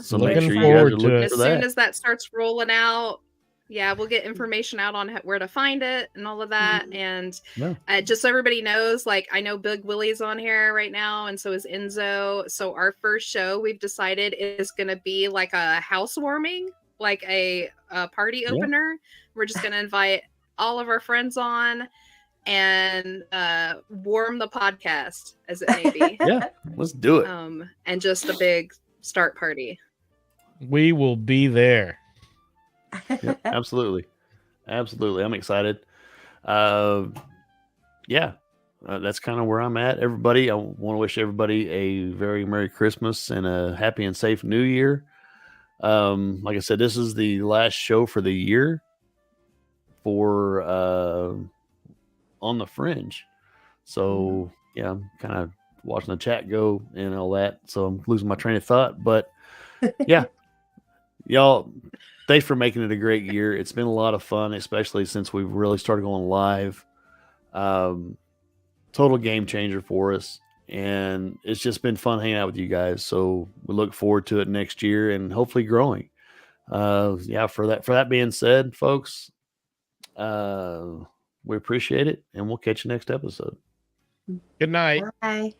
So Looking make sure you forward guys are to looking it. for As that. soon as that starts rolling out, we'll get information out on where to find it and all of that. And just so everybody knows, like, I know Big Willie's on here right now, and so is Enzo. So our first show, we've decided, is going to be like a housewarming, like a party opener. We're just going to invite all of our friends on and warm the podcast, as it may be. Yeah, let's do it. And just a big start party. We will be there. Yep, absolutely. I'm excited. That's kind of where I'm at. Everybody, I want to wish everybody a very Merry Christmas and a happy and safe New Year. Like I said, this is the last show for the year for On the Fringe. So I'm kind of watching the chat go and all that. So I'm losing my train of thought. But y'all, thanks for making it a great year. It's been a lot of fun, especially since we've really started going live. Total game changer for us. And it's just been fun hanging out with you guys. So we look forward to it next year and hopefully growing. For that being said, folks, we appreciate it, and we'll catch you next episode. Good night. Bye.